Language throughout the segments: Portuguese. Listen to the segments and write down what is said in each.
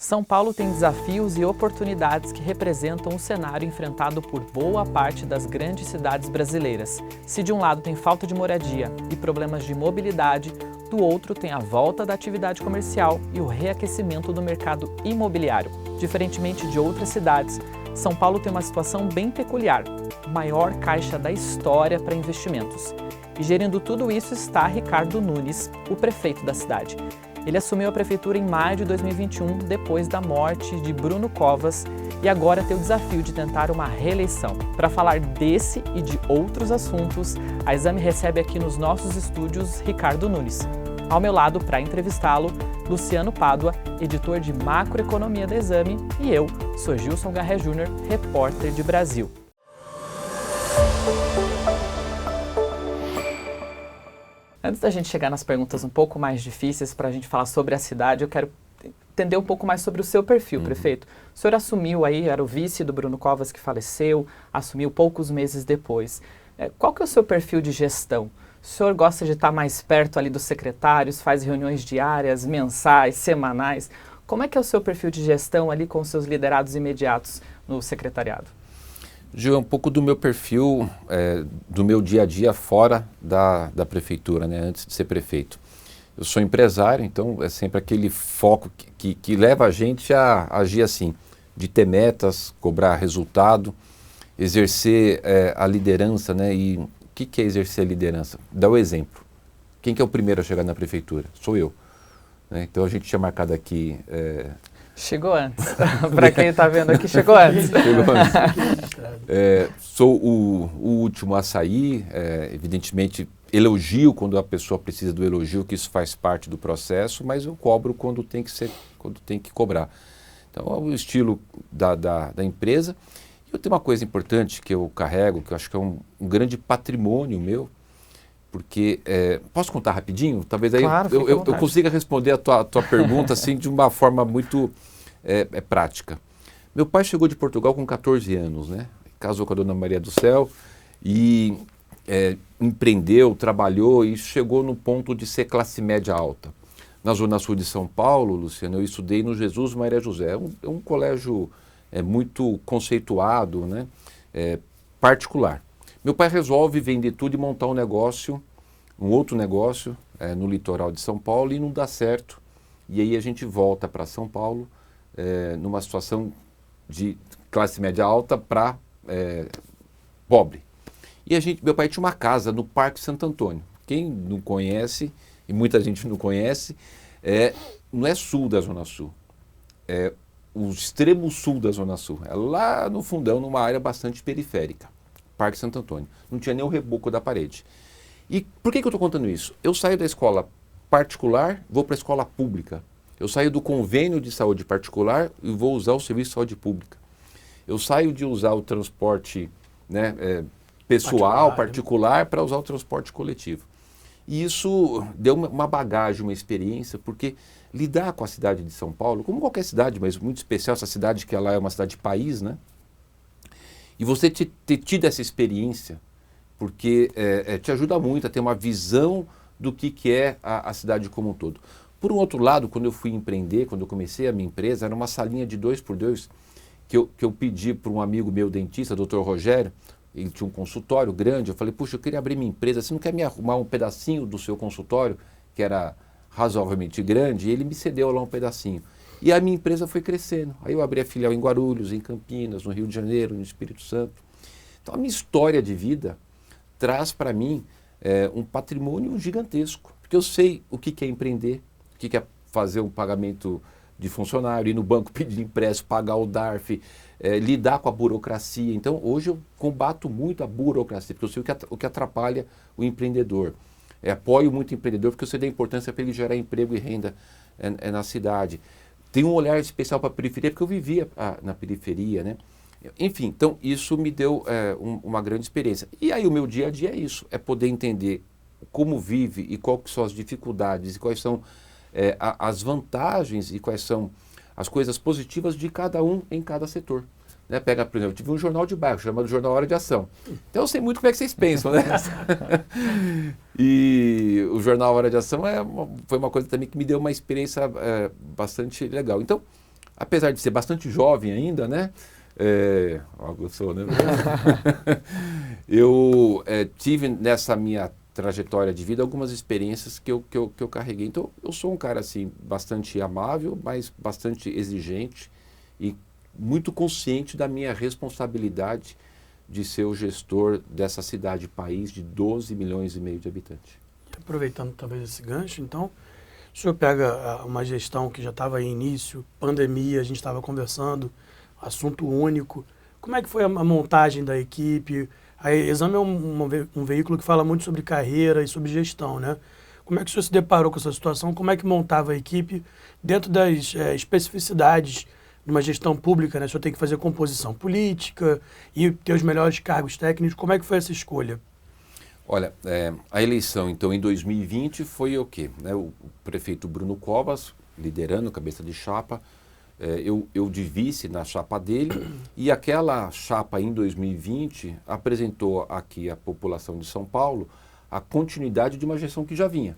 São Paulo tem desafios e oportunidades que representam um cenário enfrentado por boa parte das grandes cidades brasileiras. Se de um lado tem falta de moradia e problemas de mobilidade, do outro tem a volta da atividade comercial e o reaquecimento do mercado imobiliário. Diferentemente de outras cidades, São Paulo tem uma situação bem peculiar, maior caixa da história para investimentos. E gerindo tudo isso está Ricardo Nunes, o prefeito da cidade. Ele assumiu a prefeitura em maio de 2021, depois da morte de Bruno Covas, e agora tem o desafio de tentar uma reeleição. Para falar desse e de outros assuntos, a Exame recebe aqui nos nossos estúdios Ricardo Nunes. Ao meu lado, para entrevistá-lo, Luciano Pádua, editor de macroeconomia da Exame, e eu, sou Gilson Garré Júnior, repórter de Brasil. Antes da gente chegar nas perguntas um pouco mais difíceis para a gente falar sobre a cidade, eu quero entender um pouco mais sobre o seu perfil, prefeito. O senhor assumiu aí, era o vice do Bruno Covas que faleceu, assumiu poucos meses depois. Qual que é o seu perfil de gestão? O senhor gosta de estar mais perto ali dos secretários, faz reuniões diárias, mensais, semanais? Como é que é o seu perfil de gestão ali com os seus liderados imediatos no secretariado? Gil, é um pouco do meu perfil, do meu dia a dia fora da prefeitura, né, antes de ser prefeito. Eu sou empresário, então é sempre aquele foco que leva a gente a agir assim, de ter metas, cobrar resultado, exercer a liderança, né? E o que é exercer a liderança? Dá o exemplo. Quem que é o primeiro a chegar na prefeitura? Sou eu. Né? Então a gente tinha marcado aqui... Chegou antes. Para quem está vendo aqui, chegou antes. Chegou antes. Sou o último a sair, evidentemente elogio quando a pessoa precisa do elogio, que isso faz parte do processo, mas eu cobro quando tem que cobrar. Então é o estilo da empresa. E eu tenho uma coisa importante que eu carrego, que eu acho que é um grande patrimônio meu, porque, posso contar rapidinho? Talvez aí claro, eu consiga responder a tua pergunta assim, de uma forma muito prática. Meu pai chegou de Portugal com 14 anos, né? Casou com a dona Maria do Céu e empreendeu, trabalhou e chegou no ponto de ser classe média alta. Na Zona Sul de São Paulo, Luciano, eu estudei no Jesus Maria José. É um colégio muito conceituado, né? Particular. Meu pai resolve vender tudo e montar um outro negócio no litoral de São Paulo e não dá certo. E aí a gente volta para São Paulo numa situação de classe média alta para pobre. E meu pai tinha uma casa no Parque Santo Antônio. Quem não conhece, e muita gente não conhece, não é sul da Zona Sul, é o extremo sul da Zona Sul. É lá no fundão, numa área bastante periférica. Parque Santo Antônio. Não tinha nem o reboco da parede. E por que eu estou contando isso? Eu saio da escola particular, vou para a escola pública. Eu saio do convênio de saúde particular e vou usar o serviço de saúde pública. Eu saio de usar o transporte pessoal, particular, para usar o transporte coletivo. E isso deu uma bagagem, uma experiência, porque lidar com a cidade de São Paulo, como qualquer cidade, mas muito especial essa cidade, que ela é uma cidade-país, né? E você ter tido essa experiência, porque te ajuda muito a ter uma visão do que é a cidade como um todo. Por um outro lado, quando eu fui empreender, quando eu comecei a minha empresa, era uma salinha de 2x2 que eu pedi para um amigo meu dentista, Dr. Rogério. Ele tinha um consultório grande. Eu falei, puxa, eu queria abrir minha empresa, você não quer me arrumar um pedacinho do seu consultório, que era razoavelmente grande? E ele me cedeu lá um pedacinho. E a minha empresa foi crescendo. Aí eu abri a filial em Guarulhos, em Campinas, no Rio de Janeiro, no Espírito Santo. Então a minha história de vida traz para mim um patrimônio gigantesco. Porque eu sei o que é empreender, o que é fazer um pagamento de funcionário, ir no banco pedir empréstimo, pagar o DARF, lidar com a burocracia. Então hoje eu combato muito a burocracia, porque eu sei o que atrapalha o empreendedor. Apoio muito o empreendedor porque eu sei da importância para ele gerar emprego e renda na cidade. Tem um olhar especial para a periferia, porque eu vivia na periferia, né? Enfim, então isso me deu uma grande experiência. E aí o meu dia a dia é isso, é poder entender como vive e quais são as dificuldades e quais são as vantagens e quais são as coisas positivas de cada um em cada setor. Né? Pega, por exemplo, eu tive um jornal de bairro chamado Jornal Hora de Ação. Então eu sei muito como é que vocês pensam, né? E o jornal Hora de Ação foi uma coisa também que me deu uma experiência bastante legal. Então, apesar de ser bastante jovem ainda, né? Eu sou, né? Eu tive nessa minha trajetória de vida algumas experiências que eu carreguei. Então, eu sou um cara assim bastante amável, mas bastante exigente e muito consciente da minha responsabilidade de ser o gestor dessa cidade-país de 12 milhões e meio de habitantes. Aproveitando talvez esse gancho, então, o senhor pega uma gestão que já estava em início, pandemia, a gente estava conversando, assunto único. Como é que foi a montagem da equipe? A Exame é um veículo que fala muito sobre carreira e sobre gestão, né? Como é que o senhor se deparou com essa situação? Como é que montava a equipe dentro das especificidades de uma gestão pública, né? O senhor tem que fazer composição política e ter os melhores cargos técnicos. Como é que foi essa escolha? Olha, a eleição, então, em 2020 foi o quê? Né? O prefeito Bruno Covas, liderando, cabeça de chapa, eu de vice na chapa dele, e aquela chapa em 2020 apresentou aqui à população de São Paulo a continuidade de uma gestão que já vinha.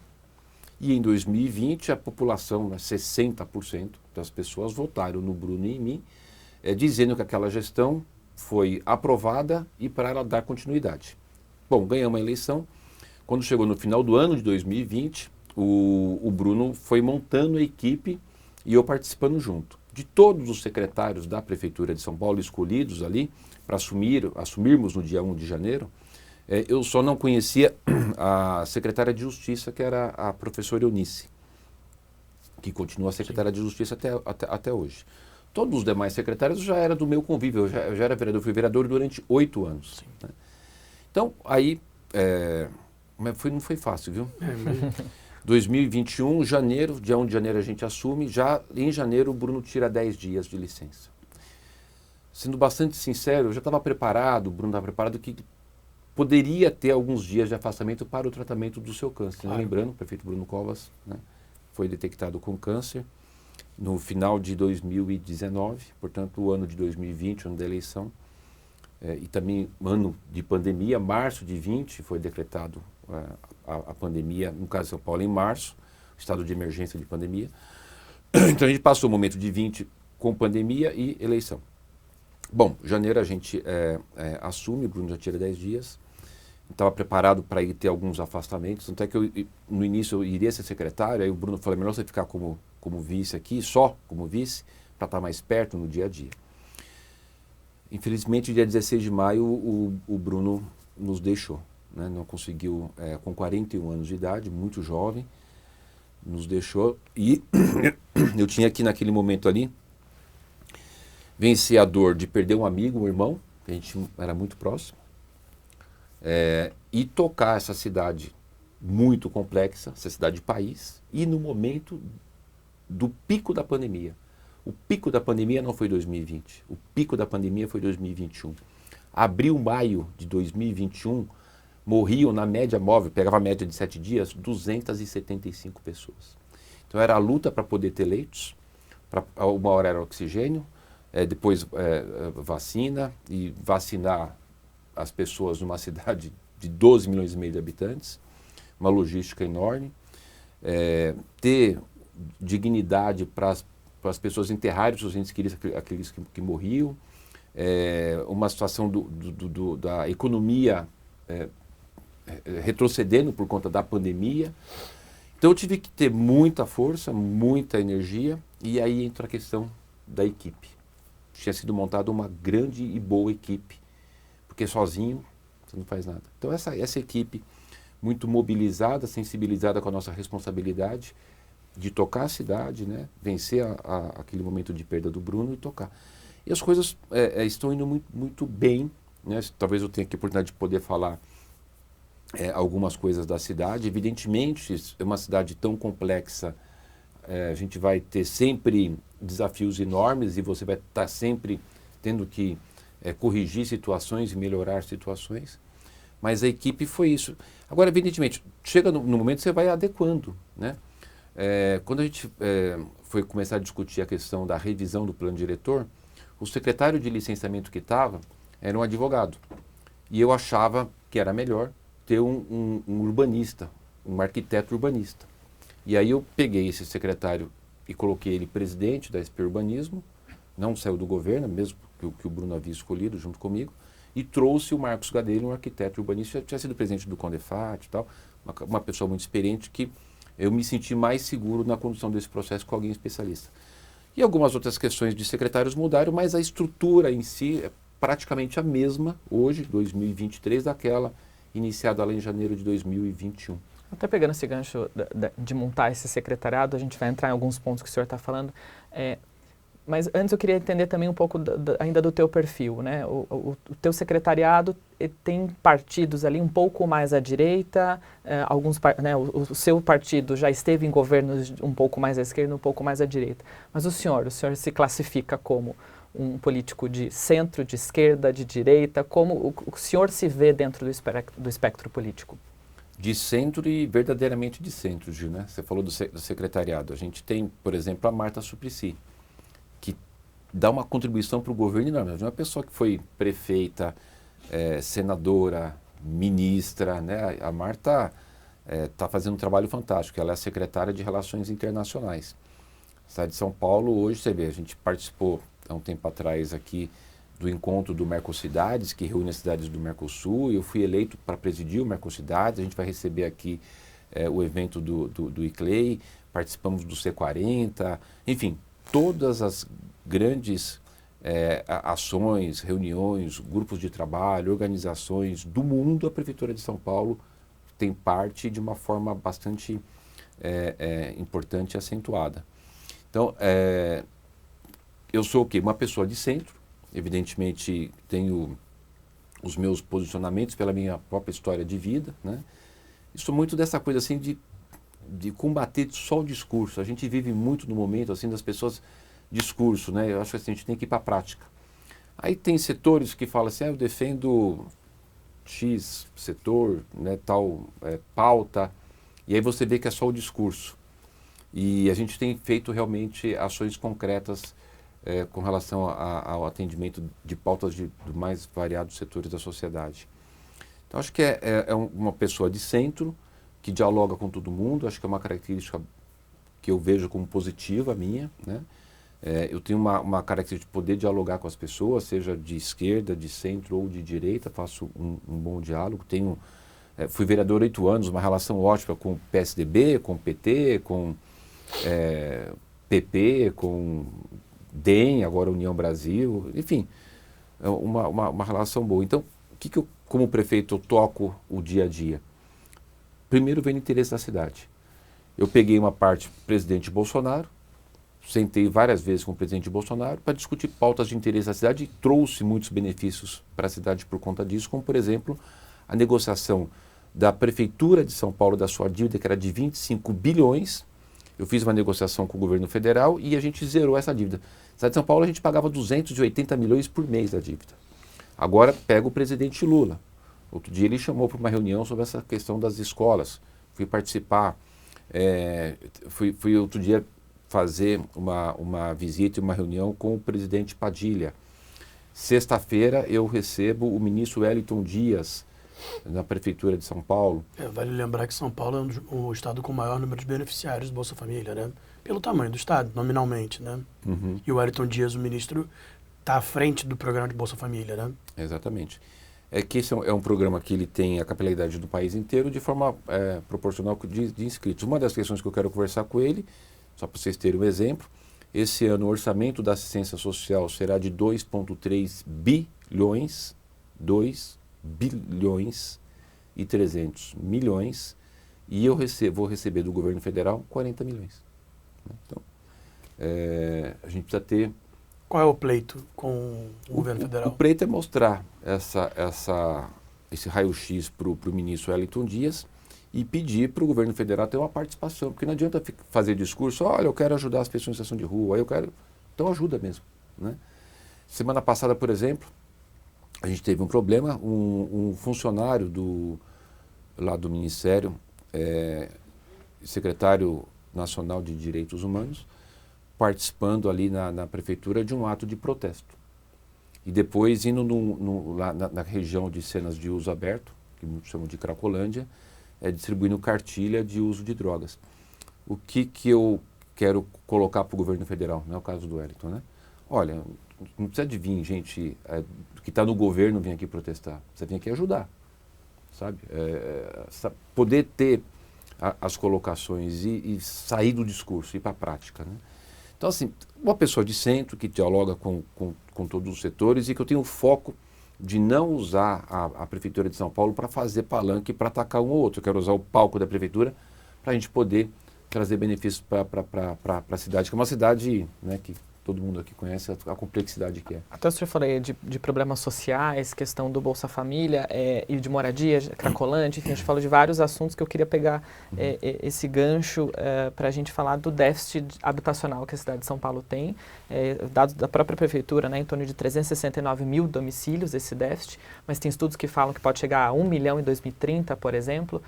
E em 2020 a população, né, 60% das pessoas votaram no Bruno e em mim, dizendo que aquela gestão foi aprovada e para ela dar continuidade. Bom, ganhamos a eleição. Quando chegou no final do ano de 2020, o Bruno foi montando a equipe e eu participando junto. De todos os secretários da Prefeitura de São Paulo escolhidos ali para assumirmos no dia 1 de janeiro, eu só não conhecia a secretária de Justiça, que era a professora Eunice, que continua secretária de Justiça até hoje. Todos os demais secretários já eram do meu convívio, eu já era vereador, fui vereador durante 8 anos. Né? Então, aí, não foi fácil, viu? 2021, janeiro, dia 1 de janeiro a gente assume, já em janeiro o Bruno tira 10 dias de licença. Sendo bastante sincero, eu já estava preparado, o Bruno estava preparado que poderia ter alguns dias de afastamento para o tratamento do seu câncer. Claro. Lembrando, o prefeito Bruno Covas, né, foi detectado com câncer no final de 2019, portanto o ano de 2020, ano da eleição, e também ano de pandemia, março de 20 foi decretado a pandemia, no caso de São Paulo, em março, estado de emergência de pandemia. Então a gente passou o momento de 20 com pandemia e eleição. Bom, janeiro a gente assume, o Bruno já tira 10 dias, estava preparado para ir ter alguns afastamentos, tanto é que no início eu iria ser secretário, aí o Bruno falou, melhor você ficar como vice aqui, só como vice, para estar mais perto no dia a dia. Infelizmente, dia 16 de maio, o Bruno nos deixou. Né? Não conseguiu, com 41 anos de idade, muito jovem, nos deixou. E eu tinha aqui naquele momento ali, vencer a dor de perder um amigo, um irmão, que a gente era muito próximo, e tocar essa cidade muito complexa, essa cidade-país, e no momento do pico da pandemia. O pico da pandemia não foi 2020, o pico da pandemia foi 2021. Abril, maio de 2021, morriam na média móvel, pegava a média de 7 dias, 275 pessoas. Então era a luta para poder ter leitos, uma hora era oxigênio, depois vacina, e vacinar as pessoas numa cidade de 12 milhões e meio de habitantes, uma logística enorme, ter dignidade para as pessoas enterrarem os seus entes queridos, aqueles que morriam, uma situação da economia retrocedendo por conta da pandemia. Então eu tive que ter muita força, muita energia, e aí entra a questão da equipe. Tinha sido montada uma grande e boa equipe, porque sozinho você não faz nada. Então essa equipe muito mobilizada, sensibilizada com a nossa responsabilidade, de tocar a cidade, né? Vencer aquele momento de perda do Bruno e tocar. E as coisas estão indo muito, muito bem, né? Talvez eu tenha aqui a oportunidade de poder falar algumas coisas da cidade. Evidentemente, é uma cidade tão complexa, a gente vai ter sempre desafios enormes e você vai estar sempre tendo que corrigir situações e melhorar situações. Mas a equipe foi isso. Agora, evidentemente, chega no momento que você vai adequando, né? Quando a gente foi começar a discutir a questão da revisão do plano diretor, o secretário de licenciamento que estava era um advogado. E eu achava que era melhor ter um urbanista, um arquiteto urbanista. E aí eu peguei esse secretário e coloquei ele presidente da SP Urbanismo, não saiu do governo, mesmo que o Bruno havia escolhido junto comigo, e trouxe o Marcos Gadelha, um arquiteto urbanista, já tinha sido presidente do Condefat e tal, uma pessoa muito experiente que eu me senti mais seguro na condução desse processo com alguém especialista. E algumas outras questões de secretários mudaram, mas a estrutura em si é praticamente a mesma hoje, 2023, daquela iniciada lá em janeiro de 2021. Até pegando esse gancho de montar esse secretariado, a gente vai entrar em alguns pontos que o senhor está falando. Mas antes eu queria entender também um pouco ainda do teu perfil, né? O teu secretariado tem partidos ali um pouco mais à direita, né? O seu partido já esteve em governos um pouco mais à esquerda, um pouco mais à direita. Mas o senhor se classifica como um político de centro, de esquerda, de direita? Como o senhor se vê dentro do espectro político? De centro e verdadeiramente de centro, Gil, né? Você falou do secretariado. A gente tem, por exemplo, a Marta Suplicy, que dá uma contribuição para o governo enorme. É uma pessoa que foi prefeita, senadora, ministra, né? A Marta está fazendo um trabalho fantástico. Ela é a secretária de Relações Internacionais. A cidade de São Paulo, hoje, você vê, a gente participou há um tempo atrás aqui do encontro do Mercocidades, que reúne as cidades do Mercosul. Eu fui eleito para presidir o Mercocidades. A gente vai receber aqui o evento do ICLEI, participamos do C40, enfim, todas as grandes ações, reuniões, grupos de trabalho, organizações do mundo, a Prefeitura de São Paulo tem parte de uma forma bastante importante e acentuada. Então, eu sou o quê? Uma pessoa de centro, evidentemente tenho os meus posicionamentos pela minha própria história de vida, né? E sou muito dessa coisa assim de combater só o discurso. A gente vive muito no momento assim das pessoas discurso, né? Eu acho que assim, a gente tem que ir para a prática. Aí tem setores que falam assim, eu defendo X setor, né, tal pauta, e aí você vê que é só o discurso. E a gente tem feito realmente ações concretas com relação ao atendimento de pautas de mais variados setores da sociedade. Então, acho que é uma pessoa de centro, que dialoga com todo mundo, acho que é uma característica que eu vejo como positiva minha, né? Eu tenho uma característica de poder dialogar com as pessoas, seja de esquerda, de centro ou de direita, faço um bom diálogo. Fui vereador 8 anos, uma relação ótima com o PSDB, com o PT, com PP, com DEM, agora União Brasil, enfim, uma relação boa. Então, o que eu, como prefeito, eu toco o dia a dia? Primeiro vem o interesse da cidade. Eu peguei uma parte do presidente Bolsonaro, sentei várias vezes com o presidente Bolsonaro para discutir pautas de interesse da cidade e trouxe muitos benefícios para a cidade por conta disso, como, por exemplo, a negociação da Prefeitura de São Paulo da sua dívida, que era de 25 bilhões. Eu fiz uma negociação com o governo federal e a gente zerou essa dívida. Na cidade de São Paulo a gente pagava 280 milhões por mês da dívida. Agora pega o presidente Lula. Outro dia ele chamou para uma reunião sobre essa questão das escolas. Fui participar, fui outro dia fazer uma visita e uma reunião com o presidente Padilha. Sexta-feira eu recebo o ministro Wellington Dias, na Prefeitura de São Paulo. Vale lembrar que São Paulo é o estado com o maior número de beneficiários do Bolsa Família, né? Pelo tamanho do estado, nominalmente, né? Uhum. E o Wellington Dias, o ministro, está à frente do programa de Bolsa Família, né? Exatamente. É que esse é um programa que ele tem a capilaridade do país inteiro de forma proporcional de inscritos. Uma das questões que eu quero conversar com ele, só para vocês terem um exemplo, esse ano o orçamento da assistência social será de 2,3 bilhões, 2 bilhões e 300 milhões, e eu vou receber do governo federal 40 milhões. Então, a gente precisa ter... Qual é o pleito com o governo federal? O pleito é mostrar esse raio-x para o ministro Wellington Dias e pedir para o governo federal ter uma participação, porque não adianta fazer discurso, olha, eu quero ajudar as pessoas em situação de rua, eu quero... Então ajuda mesmo, né? Semana passada, por exemplo, a gente teve um problema, um funcionário lá do Ministério, secretário nacional de Direitos Humanos, participando ali na prefeitura de um ato de protesto. E depois indo lá na região de cenas de uso aberto, que muitos chamam de Cracolândia, distribuindo cartilha de uso de drogas. O que eu quero colocar para o governo federal, não é o caso do Wellington, né? Olha, não precisa de vir gente que está no governo vir aqui protestar, você vem aqui ajudar, sabe? Poder ter as colocações e sair do discurso, ir para a prática, né? Então, assim, uma pessoa de centro que dialoga com todos os setores e que eu tenho foco de não usar a Prefeitura de São Paulo para fazer palanque para atacar um ou outro. Eu quero usar o palco da Prefeitura para a gente poder trazer benefícios para a cidade, que é uma cidade, né, que todo mundo aqui conhece a complexidade que é. Até o senhor falou aí de problemas sociais, questão do Bolsa Família e de moradia, Cracolândia, enfim, a gente falou de vários assuntos que eu queria pegar esse gancho para a gente falar do déficit habitacional que a cidade de São Paulo tem. Dados da própria Prefeitura, né, em torno de 369 mil domicílios esse déficit, mas tem estudos que falam que pode chegar a 1 milhão em 2030, por exemplo.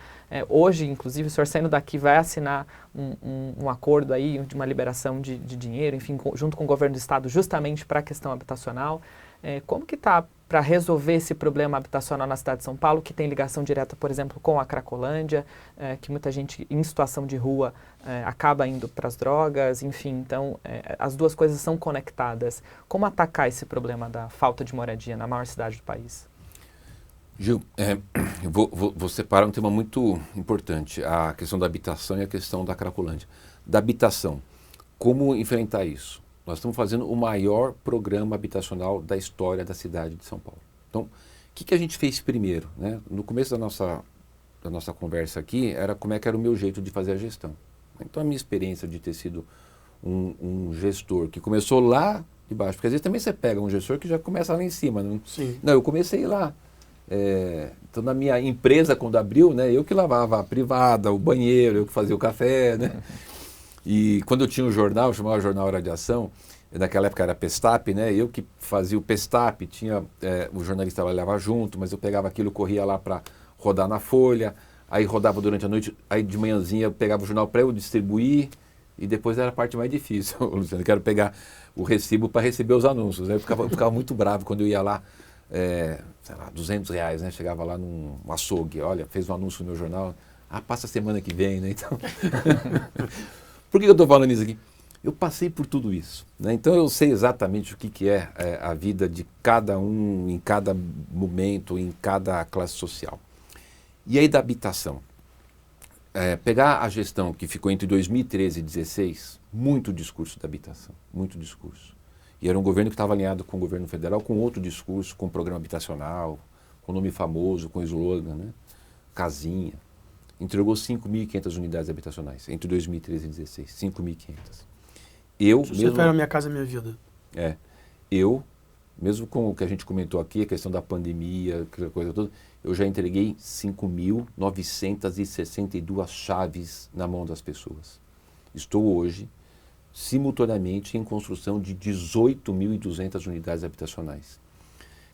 Hoje, inclusive, o senhor saindo daqui vai assinar um acordo aí de uma liberação de dinheiro, enfim, junto com o governo do estado, justamente para a questão habitacional. Como que está para resolver esse problema habitacional na cidade de São Paulo, que tem ligação direta, por exemplo, com a Cracolândia, que muita gente em situação de rua acaba indo para as drogas, enfim, então as duas coisas são conectadas. Como atacar esse problema da falta de moradia na maior cidade do país? Gil, eu vou separar um tema muito importante, a questão da habitação e a questão da Cracolândia. Da habitação, como enfrentar isso? Nós estamos fazendo o maior programa habitacional da história da cidade de São Paulo. Então, o que a gente fez primeiro, né? No começo da nossa conversa aqui, era como é que era o meu jeito de fazer a gestão. Então, a minha experiência de ter sido um gestor que começou lá de baixo, porque às vezes também você pega um gestor que já começa lá em cima. Não, Sim. Não, eu comecei lá. Então, na minha empresa, quando abriu, né, eu que lavava a privada, o banheiro, eu que fazia o café, né? E quando eu tinha um jornal, eu chamava Jornal Radiação, naquela época era Pestap, né? Eu que fazia o Pestap, tinha o jornalista lá levava junto, mas eu pegava aquilo, corria lá para rodar na Folha, aí rodava durante a noite, aí de manhãzinha eu pegava o jornal para eu distribuir, e depois era a parte mais difícil, Luciano, eu quero pegar o recibo para receber os anúncios, né? Eu ficava muito bravo quando eu ia lá, sei lá, R$200, né? Chegava lá num açougue, olha, fez um anúncio no meu jornal, passa a semana que vem, né? Então... Por que eu estou falando isso aqui? Eu passei por tudo isso, né? Então eu sei exatamente o que é a vida de cada um, em cada momento, em cada classe social. E aí da habitação. Pegar a gestão que ficou entre 2013 e 2016, muito discurso da habitação, muito discurso. E era um governo que estava alinhado com o governo federal, com outro discurso, com o programa habitacional, com nome famoso, com slogan, né? Casinha. Entregou 5.500 unidades habitacionais entre 2013 e 2016. 5.500. Você refere a Minha Casa Minha Vida. Mesmo com o que a gente comentou aqui, a questão da pandemia, aquela coisa toda, eu já entreguei 5.962 chaves na mão das pessoas. Estou hoje, simultaneamente, em construção de 18.200 unidades habitacionais.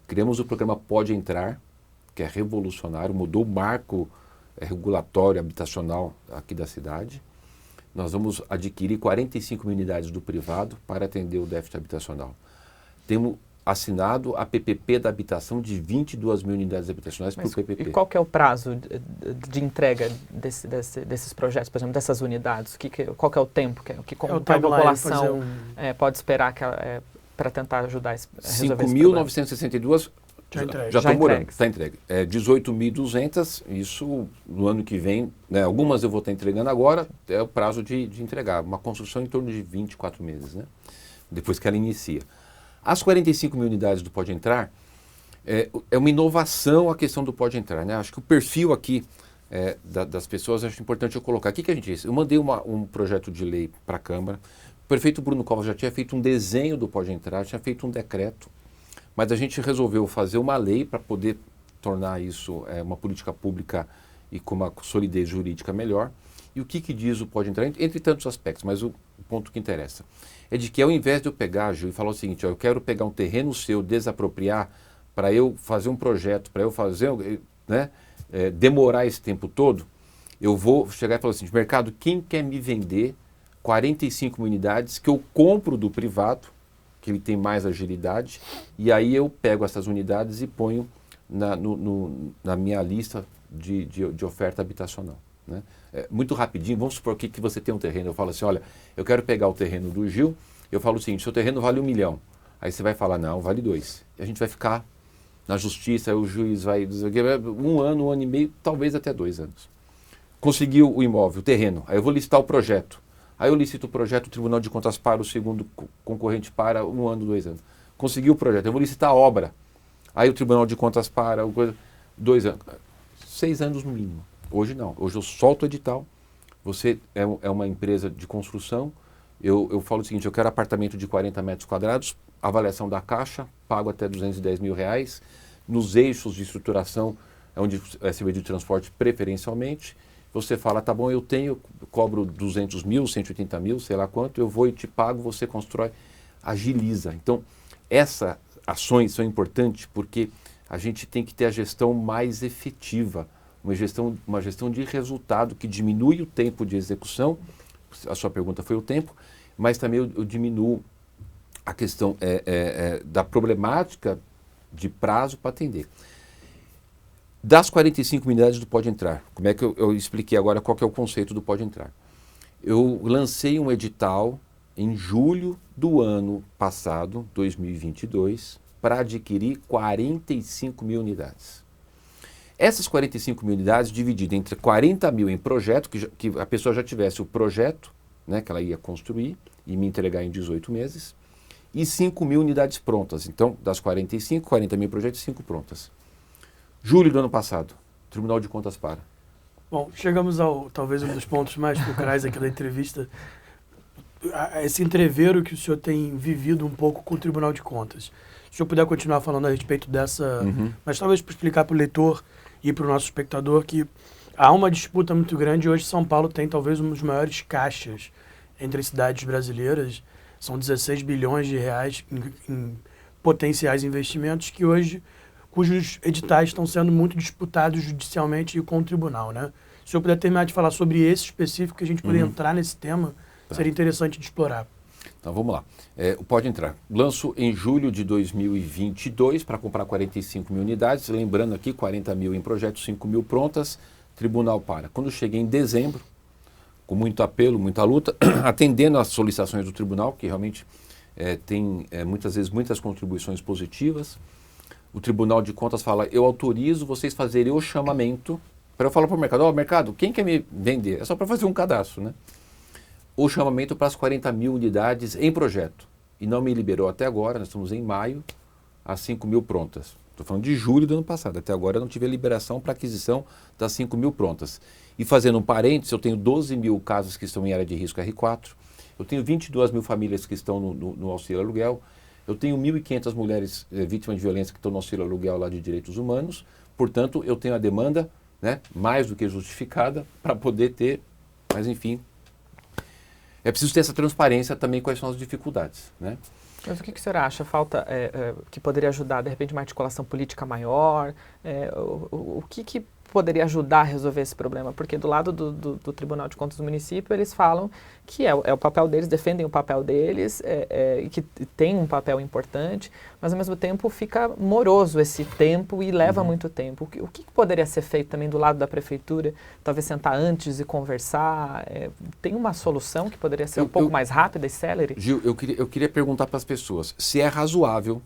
Criamos o programa Pode Entrar, que é revolucionário, mudou o marco regulatório habitacional aqui da cidade. Nós vamos adquirir 45 mil unidades do privado para atender o déficit habitacional. Temos assinado a PPP da habitação de 22 mil unidades habitacionais por PPP. E qual que é o prazo de entrega desses projetos, por exemplo, dessas unidades? Qual que é o tempo que a população pode esperar para tentar ajudar a resolver esse problema? 5.962 já estão morando, está entregue. 18.200, isso no ano que vem, né, algumas eu vou estar entregando agora, é o prazo de entregar, uma construção em torno de 24 meses, né, depois que ela inicia. As 45 mil unidades do Pode Entrar, é uma inovação a questão do Pode Entrar, né, acho que o perfil aqui das pessoas, acho importante eu colocar. O que a gente fez? Eu mandei um projeto de lei para a Câmara, o prefeito Bruno Covas já tinha feito um desenho do Pode Entrar, tinha feito um decreto, mas a gente resolveu fazer uma lei para poder tornar isso uma política pública e com uma solidez jurídica melhor. E o que diz o Pode Entrar? Entre tantos aspectos, mas o ponto que interessa é de que ao invés de eu pegar, Gil, e falar o seguinte, eu quero pegar um terreno seu, desapropriar, para eu fazer um projeto, para eu fazer, né, demorar esse tempo todo, eu vou chegar e falar assim, mercado, quem quer me vender 45 unidades que eu compro do privado, que ele tem mais agilidade, e aí eu pego essas unidades e ponho na minha lista de oferta habitacional. né? Muito rapidinho, vamos supor que você tem um terreno, eu falo assim, olha, eu quero pegar o terreno do Gil, eu falo o seguinte, seu terreno vale 1 milhão. Aí você vai falar, não, vale 2. E a gente vai ficar na justiça, aí o juiz vai dizer, 1 ano, 1 ano e meio, talvez até 2 anos. Conseguiu o imóvel, o terreno, aí eu vou listar o projeto. Aí eu licito o projeto, o Tribunal de Contas para, o segundo concorrente para 1 ano, 2 anos. Conseguiu o projeto, eu vou licitar a obra. Aí o Tribunal de Contas para, 2 anos. 6 anos no mínimo. Hoje não. Hoje eu solto o edital, você é uma empresa de construção, eu falo o seguinte, eu quero apartamento de 40 metros quadrados, avaliação da Caixa, pago até R$210 mil, nos eixos de estruturação, onde é serviço de transporte preferencialmente, você fala, tá bom, eu cobro 200 mil, 180 mil, sei lá quanto, eu vou e te pago, você constrói, agiliza. Então, essas ações são importantes porque a gente tem que ter a gestão mais efetiva, uma gestão de resultado que diminui o tempo de execução, a sua pergunta foi o tempo, mas também eu diminuo a questão da problemática de prazo para atender. Das 45 unidades do Pode Entrar, como é que eu expliquei agora qual que é o conceito do Pode Entrar? Eu lancei um edital em julho do ano passado, 2022, para adquirir 45 mil unidades. Essas 45 mil unidades divididas entre 40 mil em projeto, que a pessoa já tivesse o projeto, né, que ela ia construir e me entregar em 18 meses, e 5 mil unidades prontas. Então, das 45, 40 mil projetos, 5 prontas. Julho do ano passado, Tribunal de Contas para. Bom, chegamos ao, talvez, um dos pontos mais fulcrais aqui da entrevista, esse entreveiro que o senhor tem vivido um pouco com o Tribunal de Contas. Se o senhor puder continuar falando a respeito dessa, mas talvez para explicar para o leitor e para o nosso espectador que há uma disputa muito grande. Hoje São Paulo tem talvez um dos maiores caixas entre as cidades brasileiras, são 16 bilhões de reais em potenciais investimentos que hoje, cujos editais estão sendo muito disputados judicialmente e com o tribunal, né? Se o senhor puder terminar de falar sobre esse específico, que a gente poder entrar nesse tema, seria interessante de explorar. Então vamos lá. Pode Entrar. Lanço em julho de 2022 para comprar 45 mil unidades. Lembrando aqui, 40 mil em projeto, 5 mil prontas. Tribunal para. Quando cheguei em dezembro, com muito apelo, muita luta, atendendo às solicitações do tribunal, que realmente tem muitas vezes muitas contribuições positivas, o Tribunal de Contas fala, eu autorizo vocês fazerem o chamamento, para eu falar para o mercado, mercado, quem quer me vender? É só para fazer um cadastro, né? O chamamento para as 40 mil unidades em projeto. E não me liberou até agora, nós estamos em maio, as 5 mil prontas. Estou falando de julho do ano passado, até agora eu não tive a liberação para aquisição das 5 mil prontas. E fazendo um parênteses, eu tenho 12 mil casas que estão em área de risco R4, eu tenho 22 mil famílias que estão no auxílio aluguel, eu tenho 1.500 mulheres vítimas de violência que estão no auxílio aluguel lá de direitos humanos, portanto eu tenho a demanda, né, mais do que justificada para poder ter, mas enfim, é preciso ter essa transparência também quais são as dificuldades, né? Mas o que o senhor acha? Falta que poderia ajudar, de repente, uma articulação política maior? O que poderia ajudar a resolver esse problema? Porque do lado do Tribunal de Contas do município, eles falam que é o papel deles, defendem o papel deles, e que tem um papel importante, mas ao mesmo tempo fica moroso esse tempo e leva muito tempo. O que poderia ser feito também do lado da prefeitura? Talvez sentar antes e conversar? Tem uma solução que poderia ser um pouco mais rápida e célere? Gil, eu queria perguntar para as pessoas se é razoável,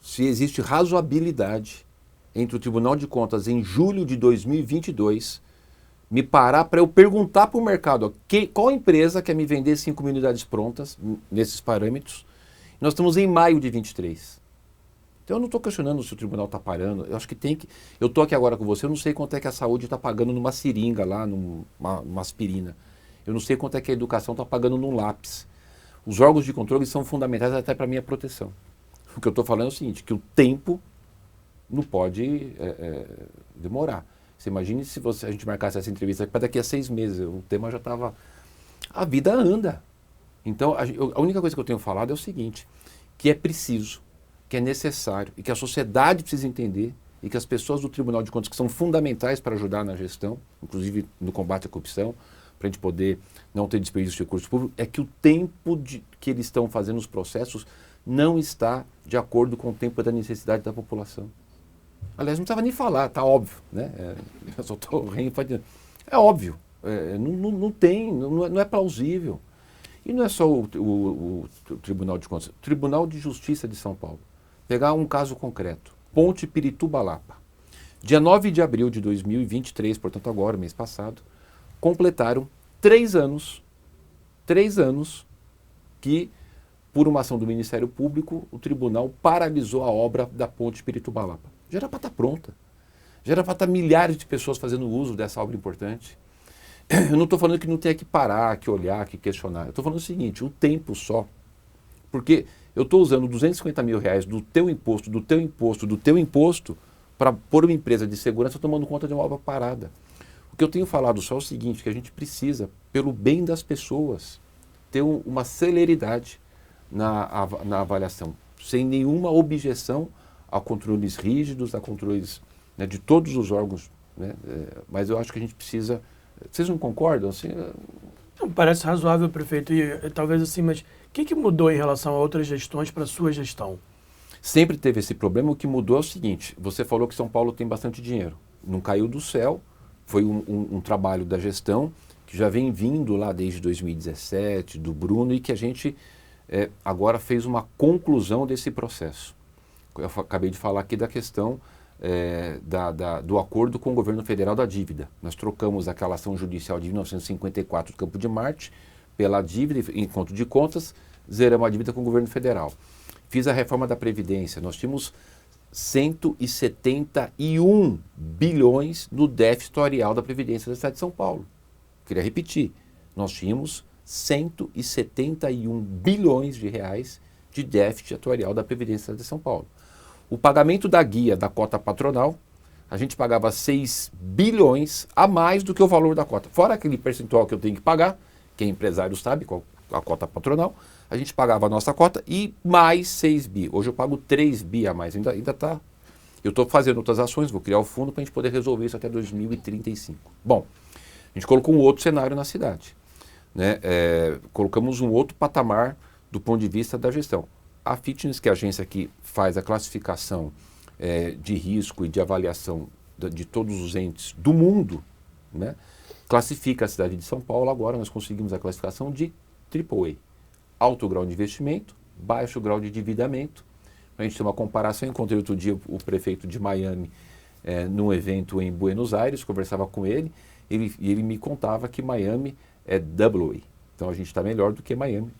se existe razoabilidade entre o Tribunal de Contas em julho de 2022 me parar para eu perguntar para o mercado qual empresa quer me vender 5 mil unidades prontas nesses parâmetros. Nós estamos em maio de 23. Então eu não estou questionando se o tribunal está parando, eu acho que tem que... Eu estou aqui agora com você, eu não sei quanto é que a saúde está pagando numa seringa lá, numa aspirina. Eu não sei quanto é que a educação está pagando num lápis. Os órgãos de controle são fundamentais até para a minha proteção. O que eu estou falando é o seguinte, que o tempo não pode demorar. Você imagine se a gente marcasse essa entrevista para daqui a 6 meses, o tema já estava... A vida anda. Então, a única coisa que eu tenho falado é o seguinte, que é preciso, que é necessário, e que a sociedade precisa entender, e que as pessoas do Tribunal de Contas, que são fundamentais para ajudar na gestão, inclusive no combate à corrupção, para a gente poder não ter desperdício de recursos públicos, é que o tempo que eles estão fazendo os processos não está de acordo com o tempo da necessidade da população. Aliás, não precisava nem falar, está óbvio, né? Eu só estou reenfatizando. É óbvio. Não tem, não é plausível. E não é só o Tribunal de Contas, o Tribunal de Justiça de São Paulo. Pegar um caso concreto, Ponte Pirituba-Lapa. Dia 9 de abril de 2023, portanto agora, mês passado, completaram 3 anos que, por uma ação do Ministério Público, o tribunal paralisou a obra da Ponte Pirituba-Lapa. Já era para estar pronta. Já era para estar milhares de pessoas fazendo uso dessa obra importante. Eu não estou falando que não tenha que parar, que olhar, que questionar. Eu estou falando o seguinte, o tempo só. Porque eu estou usando R$250 mil do teu imposto, para pôr uma empresa de segurança tomando conta de uma obra parada. O que eu tenho falado só é o seguinte, que a gente precisa, pelo bem das pessoas, ter uma celeridade na avaliação, sem nenhuma objeção a controles rígidos, a controles, né, de todos os órgãos. Né, mas eu acho que a gente precisa... Vocês não concordam? Assim, Não, parece razoável, prefeito, e talvez assim, mas o que mudou em relação a outras gestões para a sua gestão? Sempre teve esse problema. O que mudou é o seguinte, você falou que São Paulo tem bastante dinheiro. Não caiu do céu, foi um trabalho da gestão que já vem vindo lá desde 2017, do Bruno, e que a gente agora fez uma conclusão desse processo. Eu acabei de falar aqui da questão do acordo com o governo federal da dívida. Nós trocamos aquela ação judicial de 1954 do Campo de Marte pela dívida, em conto de contas, zeramos a dívida com o governo federal. Fiz a reforma da Previdência, nós tínhamos 171 bilhões no déficit historial da Previdência da cidade de São Paulo. Queria repetir, nós tínhamos 171 bilhões de reais de déficit atuarial da Previdência de São Paulo. O pagamento da guia da cota patronal, a gente pagava 6 bilhões a mais do que o valor da cota. Fora aquele percentual que eu tenho que pagar, quem é empresário sabe qual a cota patronal, a gente pagava a nossa cota e mais 6 bi. Hoje eu pago 3 bi a mais, ainda está. Eu estou fazendo outras ações, vou criar o fundo para a gente poder resolver isso até 2035. Bom, a gente colocou um outro cenário na cidade. Né? Colocamos um outro patamar do ponto de vista da gestão. A Fitness, que é a agência que faz a classificação de risco e de avaliação de todos os entes do mundo, né? Classifica a cidade de São Paulo. Agora nós conseguimos a classificação de AAA. Alto grau de investimento, baixo grau de endividamento. A gente tem uma comparação. Encontrei outro dia o prefeito de Miami num evento em Buenos Aires, conversava com ele, e ele me contava que Miami é AA. Então a gente está melhor do que Miami.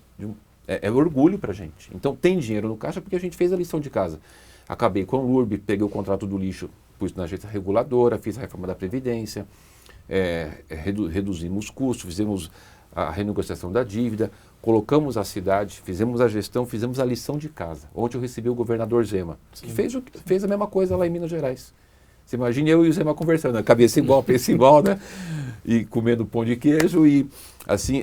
É orgulho para a gente. Então tem dinheiro no caixa porque a gente fez a lição de casa. Acabei com o LURB, peguei o contrato do lixo, pus na agência reguladora, fiz a reforma da Previdência, reduzimos custos, fizemos a renegociação da dívida, colocamos a cidade, fizemos a gestão, fizemos a lição de casa. Ontem eu recebi o governador Zema, que fez a mesma coisa lá em Minas Gerais. Você imagina eu e o Zema conversando, cabeça igual, preço igual, né? E comendo pão de queijo e, assim,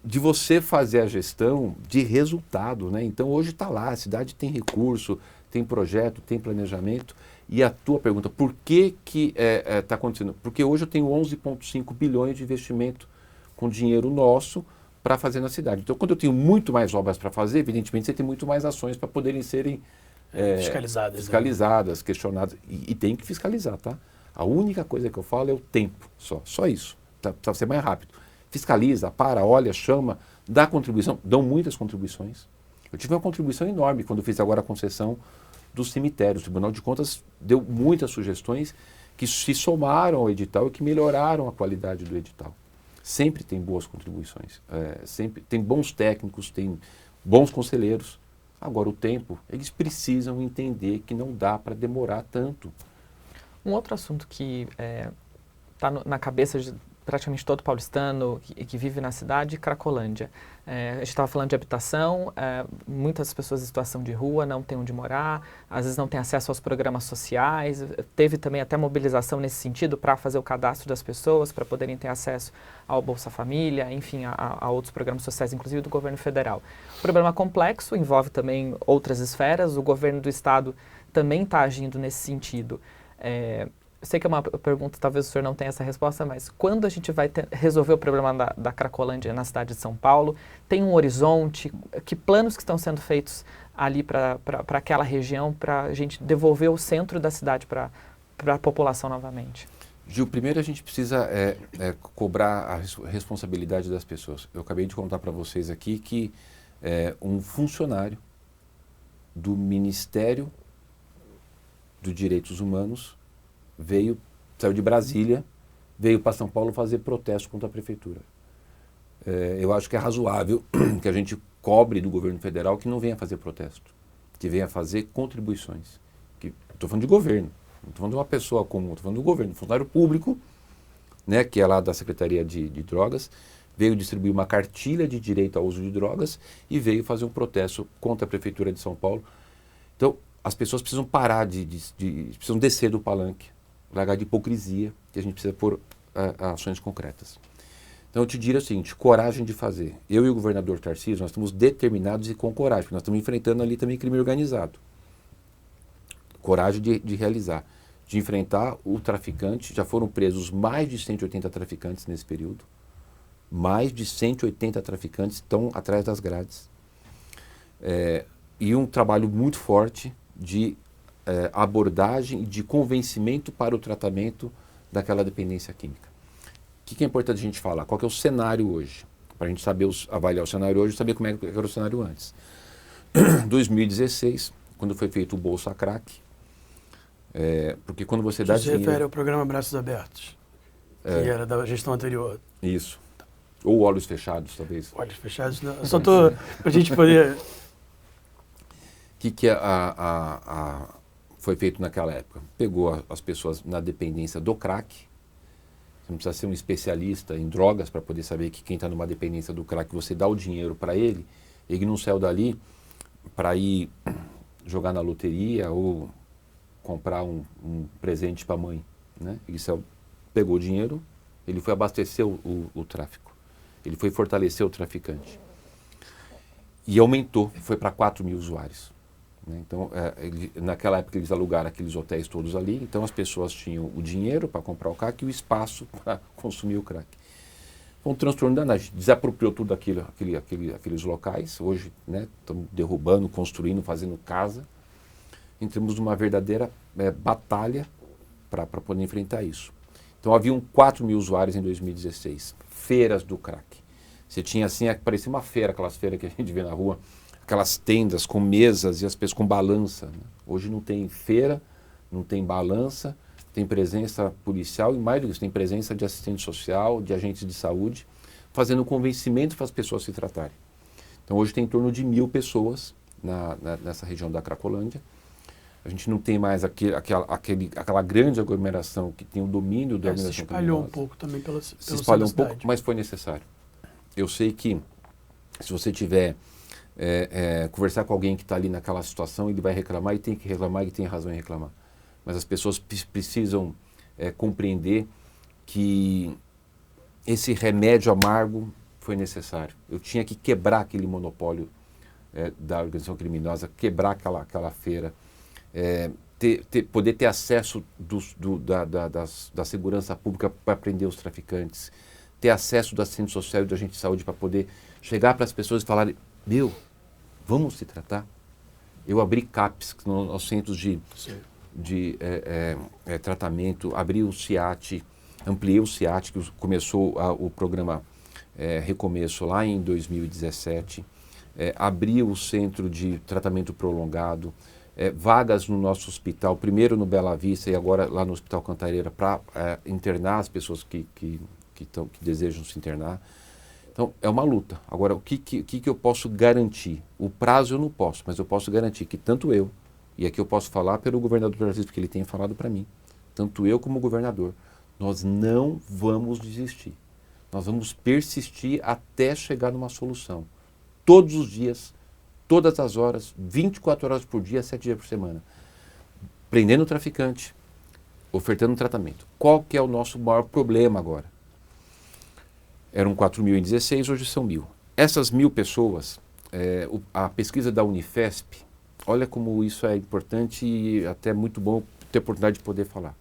de você fazer a gestão de resultado, né? Então, hoje está lá, a cidade tem recurso, tem projeto, tem planejamento. E a tua pergunta, por que está acontecendo? Porque hoje eu tenho 11,5 bilhões de investimento com dinheiro nosso para fazer na cidade. Então, quando eu tenho muito mais obras para fazer, evidentemente, você tem muito mais ações para poderem serem fiscalizadas, né? Questionadas. E tem que fiscalizar, tá? A única coisa que eu falo é o tempo, só isso. Para ser mais rápido. Fiscaliza, olha, chama, dá contribuição. Dão muitas contribuições. Eu tive uma contribuição enorme quando fiz agora a concessão dos cemitérios. O Tribunal de Contas deu muitas sugestões que se somaram ao edital e que melhoraram a qualidade do edital. Sempre tem boas contribuições, sempre tem bons técnicos, tem bons conselheiros. Agora, o tempo, eles precisam entender que não dá para demorar tanto. Um outro assunto que está na cabeça de praticamente todo paulistano que vive na cidade, Cracolândia. A gente estava falando de habitação, muitas pessoas em situação de rua não têm onde morar, às vezes não têm acesso aos programas sociais, teve também até mobilização nesse sentido para fazer o cadastro das pessoas, para poderem ter acesso ao Bolsa Família, enfim, a outros programas sociais, inclusive do governo federal. O problema complexo, envolve também outras esferas, o governo do estado também está agindo nesse sentido. Eu sei que é uma pergunta, talvez o senhor não tenha essa resposta, mas quando a gente vai resolver o problema da Cracolândia na cidade de São Paulo, tem um horizonte, que planos que estão sendo feitos ali para aquela região, para a gente devolver o centro da cidade para a população novamente? Gil, primeiro a gente precisa cobrar a responsabilidade das pessoas. Eu acabei de contar para vocês aqui que um funcionário do Ministério dos Direitos Humanos saiu de Brasília, veio para São Paulo fazer protesto contra a prefeitura. Eu acho que é razoável que a gente cobre do governo federal que não venha fazer protesto, que venha fazer contribuições. Estou falando de governo, não estou falando de uma pessoa comum, estou falando do governo, funcionário público, né, que é lá da Secretaria de Drogas, veio distribuir uma cartilha de direito ao uso de drogas e veio fazer um protesto contra a Prefeitura de São Paulo. Então, as pessoas precisam parar precisam descer do palanque, largar de hipocrisia, que a gente precisa pôr ações concretas. Então, eu te diria o seguinte, coragem de fazer. Eu e o governador Tarcísio, nós estamos determinados e com coragem, porque nós estamos enfrentando ali também crime organizado. Coragem de realizar, de enfrentar o traficante. Já foram presos mais de 180 traficantes nesse período. Mais de 180 traficantes estão atrás das grades. E um trabalho muito forte de abordagem e de convencimento para o tratamento daquela dependência química. O que é importante a gente falar? Qual que é o cenário hoje? Para a gente saber avaliar o cenário hoje e saber como era o cenário antes. 2016, quando foi feito o Bolsa Crack, porque quando você dá dinheiro... Você refere ao programa Braços Abertos, que era da gestão anterior. Isso. Ou Olhos Fechados, talvez. Olhos Fechados, não. Só estou para a gente poder... O que foi feito naquela época? Pegou as pessoas na dependência do crack. Você não precisa ser um especialista em drogas para poder saber que quem está numa dependência do crack, você dá o dinheiro para ele não saiu dali para ir jogar na loteria ou comprar um presente para a mãe. Né? Pegou o dinheiro, ele foi abastecer o tráfico. Ele foi fortalecer o traficante. E aumentou, foi para 4 mil usuários. Né? Então, naquela época eles alugaram aqueles hotéis todos ali, então as pessoas tinham o dinheiro para comprar o crack e o espaço para consumir o crack. Foi um transtorno danado, a gente desapropriou tudo aqueles locais, hoje estamos derrubando, construindo, fazendo casa. Entramos numa verdadeira batalha para poder enfrentar isso. Então haviam 4 mil usuários em 2016, feiras do crack. Você tinha assim, parecia uma feira, aquelas feiras que a gente vê na rua, aquelas tendas com mesas e as pessoas com balança. Né? Hoje não tem feira, não tem balança, tem presença policial e mais do que isso, tem presença de assistente social, de agentes de saúde, fazendo convencimento para as pessoas se tratarem. Então hoje tem em torno de 1.000 pessoas nessa região da Cracolândia. A gente não tem mais aquela grande aglomeração que tem o domínio da organização se espalhou criminosa. Um pouco também pela Se espalhou um pouco, mas foi necessário. Eu sei que se você tiver conversar com alguém que está ali naquela situação, ele vai reclamar e tem que reclamar e tem razão em reclamar. Mas as pessoas precisam compreender que esse remédio amargo foi necessário. Eu tinha que quebrar aquele monopólio da organização criminosa, quebrar aquela feira, poder ter acesso da segurança pública para prender os traficantes, ter acesso do assistente social e do agente de saúde para poder chegar para as pessoas e falarem, vamos se tratar. Eu abri CAPs, nos centros de tratamento, abri o CIAT, ampliei o CIAT, que começou o programa Recomeço lá em 2017, abri o centro de tratamento prolongado, vagas no nosso hospital, primeiro no Bela Vista e agora lá no Hospital Cantareira, para internar as pessoas que desejam se internar. Então, é uma luta. Agora, o que eu posso garantir? O prazo eu não posso, mas eu posso garantir que tanto eu, e aqui eu posso falar pelo governador Tarcísio, porque ele tem falado para mim, tanto eu como o governador, nós não vamos desistir. Nós vamos persistir até chegar numa solução. Todos os dias, todas as horas, 24 horas por dia, 7 dias por semana. Prendendo o traficante, ofertando tratamento. Qual que é o nosso maior problema agora? Eram 4 mil em 16, hoje são 1.000. Essas 1.000 pessoas, a pesquisa da Unifesp, olha como isso é importante e até muito bom ter a oportunidade de poder falar.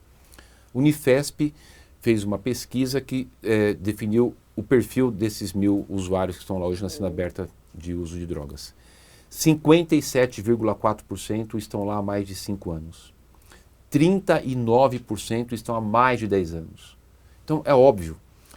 Unifesp fez uma pesquisa que definiu o perfil desses 1.000 usuários que estão lá hoje na cena aberta de uso de drogas. 57,4% estão lá há mais de 5 anos. 39% estão há mais de 10 anos. Então, é óbvio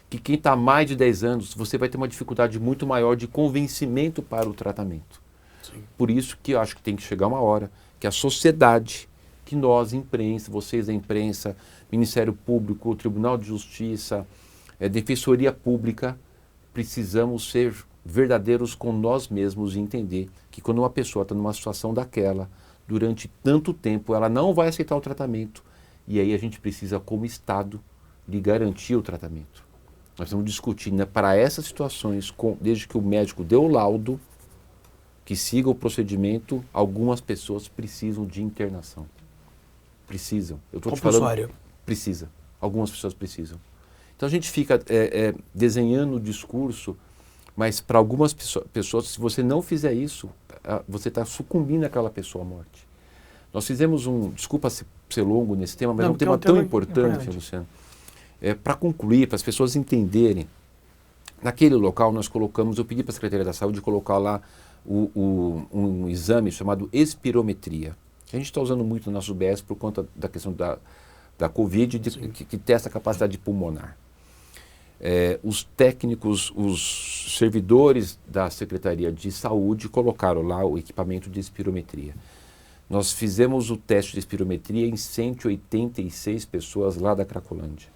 que quem está há mais de 10 anos, você vai ter uma dificuldade muito maior de convencimento para o tratamento. Sim. Por isso que eu acho que tem que chegar uma hora que a sociedade, que nós, imprensa, vocês da imprensa, Ministério Público, Tribunal de Justiça, Defensoria Pública, precisamos ser verdadeiros com nós mesmos e entender que quando uma pessoa está numa situação daquela, durante tanto tempo, ela não vai aceitar o tratamento. E aí a gente precisa, como Estado, lhe garantir o tratamento. Nós estamos discutindo, né, para essas situações, desde que o médico deu o laudo, que siga o procedimento, algumas pessoas precisam de internação. Precisam. Eu estou te falando, precisa. Algumas pessoas precisam. Então a gente fica desenhando o discurso, mas para algumas pessoas, se você não fizer isso, você está sucumbindo àquela pessoa à morte. Nós fizemos desculpa ser longo nesse tema, mas é um tema tão importante, Luciano. Para concluir, para as pessoas entenderem, naquele local nós colocamos, eu pedi para a Secretaria da Saúde colocar lá um exame chamado espirometria, que a gente está usando muito nas UBS por conta da questão da Covid, que testa a capacidade pulmonar. Os técnicos, os servidores da Secretaria de Saúde colocaram lá o equipamento de espirometria. Nós fizemos o teste de espirometria em 186 pessoas lá da Cracolândia.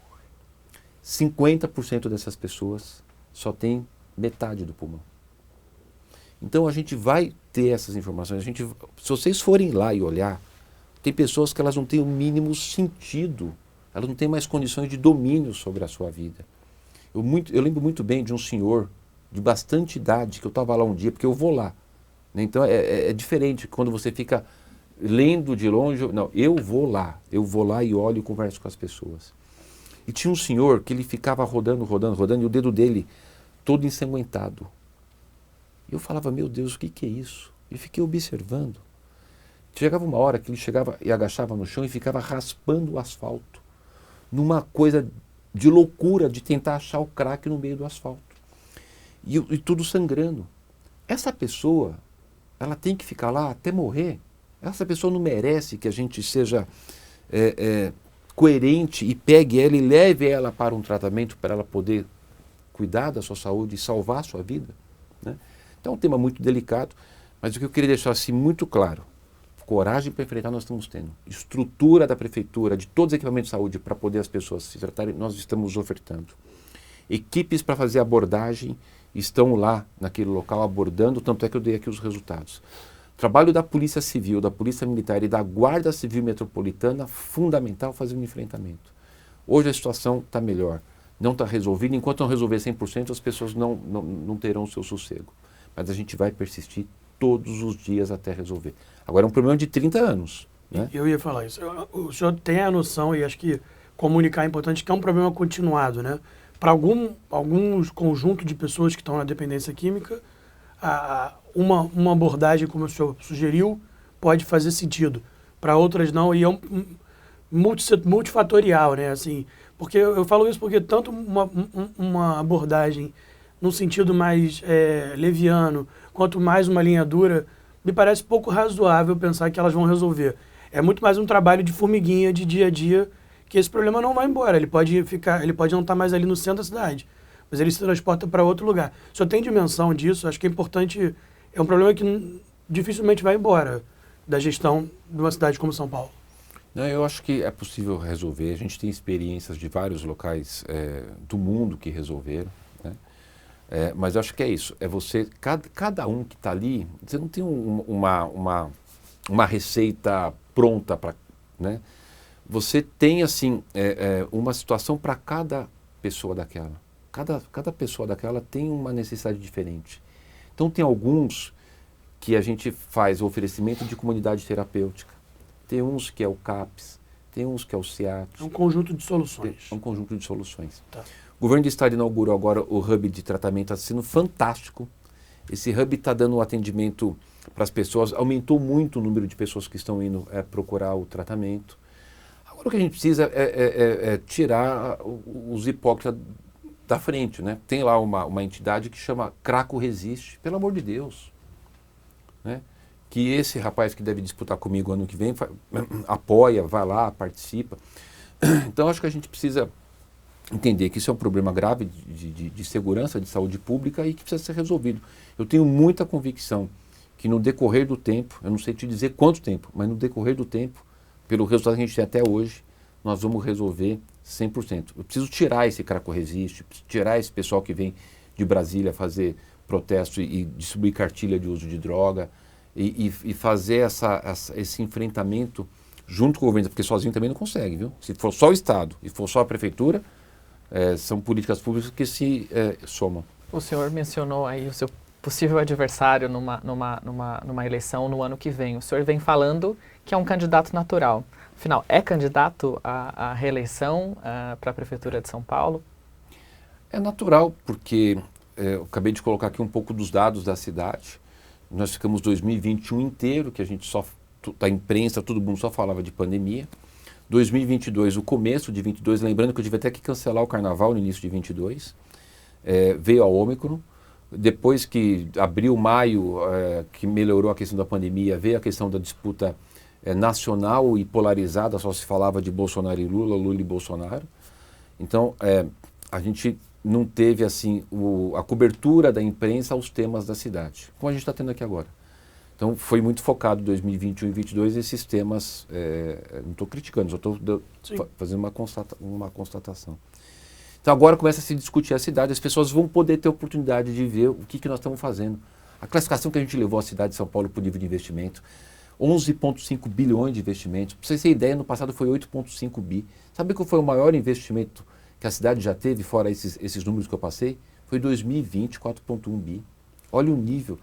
50% dessas pessoas só tem metade do pulmão. Então a gente vai ter essas informações. Se vocês forem lá e olhar, tem pessoas que elas não têm o mínimo sentido, elas não têm mais condições de domínio sobre a sua vida. Eu lembro muito bem de um senhor de bastante idade, que eu estava lá um dia, porque eu vou lá. Né? Então é diferente quando você fica lendo de longe. Não, eu vou lá e olho e converso com as pessoas. E tinha um senhor que ele ficava rodando, e o dedo dele todo ensanguentado. E eu falava, meu Deus, o que é isso? E fiquei observando. Chegava uma hora que ele chegava e agachava no chão e ficava raspando o asfalto, numa coisa de loucura de tentar achar o crack no meio do asfalto. E tudo sangrando. Essa pessoa, ela tem que ficar lá até morrer. Essa pessoa não merece que a gente seja coerente e pegue ela e leve ela para um tratamento para ela poder cuidar da sua saúde e salvar a sua vida. Né? Então é um tema muito delicado, mas o que eu queria deixar assim muito claro, coragem para enfrentar nós estamos tendo. Estrutura da prefeitura, de todos os equipamentos de saúde para poder as pessoas se tratarem, nós estamos ofertando. Equipes para fazer abordagem estão lá naquele local abordando, tanto é que eu dei aqui os resultados. Trabalho da Polícia Civil, da Polícia Militar e da Guarda Civil Metropolitana, fundamental fazer um enfrentamento. Hoje a situação está melhor, não está resolvida. Enquanto não resolver 100%, as pessoas não terão o seu sossego. Mas a gente vai persistir todos os dias até resolver. Agora é um problema de 30 anos. Né? Eu ia falar isso. O senhor tem a noção, e acho que comunicar é importante, que é um problema continuado, né? Para alguns conjuntos de pessoas que estão na dependência química, uma abordagem, como o senhor sugeriu, pode fazer sentido. Para outras não, e é multifatorial, né? Assim, porque eu falo isso porque tanto uma abordagem num sentido mais leviano, quanto mais uma linha dura, me parece pouco razoável pensar que elas vão resolver. É muito mais um trabalho de formiguinha, de dia a dia, que esse problema não vai embora. Ele pode não estar mais ali no centro da cidade, mas ele se transporta para outro lugar. O senhor tem dimensão disso? Acho que é importante. É um problema que dificilmente vai embora da gestão de uma cidade como São Paulo. Não, eu acho que é possível resolver. A gente tem experiências de vários locais do mundo que resolveram. Né? Mas eu acho que é isso. É você, cada um que está ali, você não tem uma receita pronta para, né? Você tem assim uma situação para cada pessoa daquela. Cada pessoa daquela tem uma necessidade diferente. Então tem alguns que a gente faz o oferecimento de comunidade terapêutica. Tem uns que é o CAPS, tem uns que é o CIAT. É um conjunto de soluções. É um conjunto de soluções. Tá. O governo do estado inaugurou agora o hub de tratamento, está sendo fantástico. Esse hub está dando um atendimento para as pessoas, aumentou muito o número de pessoas que estão indo procurar o tratamento. Agora o que a gente precisa é tirar os hipócritas da frente, né? Tem lá uma entidade que chama Craco Resiste, pelo amor de Deus. Né? que esse rapaz que deve disputar comigo ano que vem apoia, vai lá, participa. Então, acho que a gente precisa entender que isso é um problema grave de segurança, de saúde pública e que precisa ser resolvido. Eu tenho muita convicção que no decorrer do tempo, eu não sei te dizer quanto tempo, mas no decorrer do tempo, pelo resultado que a gente tem até hoje, nós vamos resolver 100%. Eu preciso tirar esse Craco Resiste, tirar esse pessoal que vem de Brasília fazer protesto e distribuir cartilha de uso de droga e fazer esse enfrentamento junto com o governo, porque sozinho também não consegue, viu? Se for só o Estado e for só a Prefeitura, são políticas públicas que se somam. O senhor mencionou aí o seu possível adversário numa eleição no ano que vem. O senhor vem falando que é um candidato natural. Afinal, é candidato à reeleição para a Prefeitura de São Paulo? É natural, porque eu acabei de colocar aqui um pouco dos dados da cidade. Nós ficamos 2021 inteiro, que a gente da imprensa, todo mundo só falava de pandemia. 2022, o começo de 22, lembrando que eu tive até que cancelar o carnaval no início de 22, veio a Ômicron. Depois que abril, maio, que melhorou a questão da pandemia, veio a questão da disputa nacional e polarizada, só se falava de Bolsonaro e Lula, Lula e Bolsonaro. Então, a gente não teve assim a cobertura da imprensa aos temas da cidade, como a gente está tendo aqui agora. Então, foi muito focado em 2021 e 2022 esses temas, não estou criticando, só estou fazendo uma constatação. Então, agora começa a se discutir a cidade, as pessoas vão poder ter oportunidade de ver o que nós estamos fazendo. A classificação que a gente levou à cidade de São Paulo por nível de investimento, 11,5 bilhões de investimentos. Para vocês terem ideia, no passado foi 8,5 bi. Sabe qual foi o maior investimento que a cidade já teve, fora esses números que eu passei? Foi 2020, 4,1 bi. Olha o nível.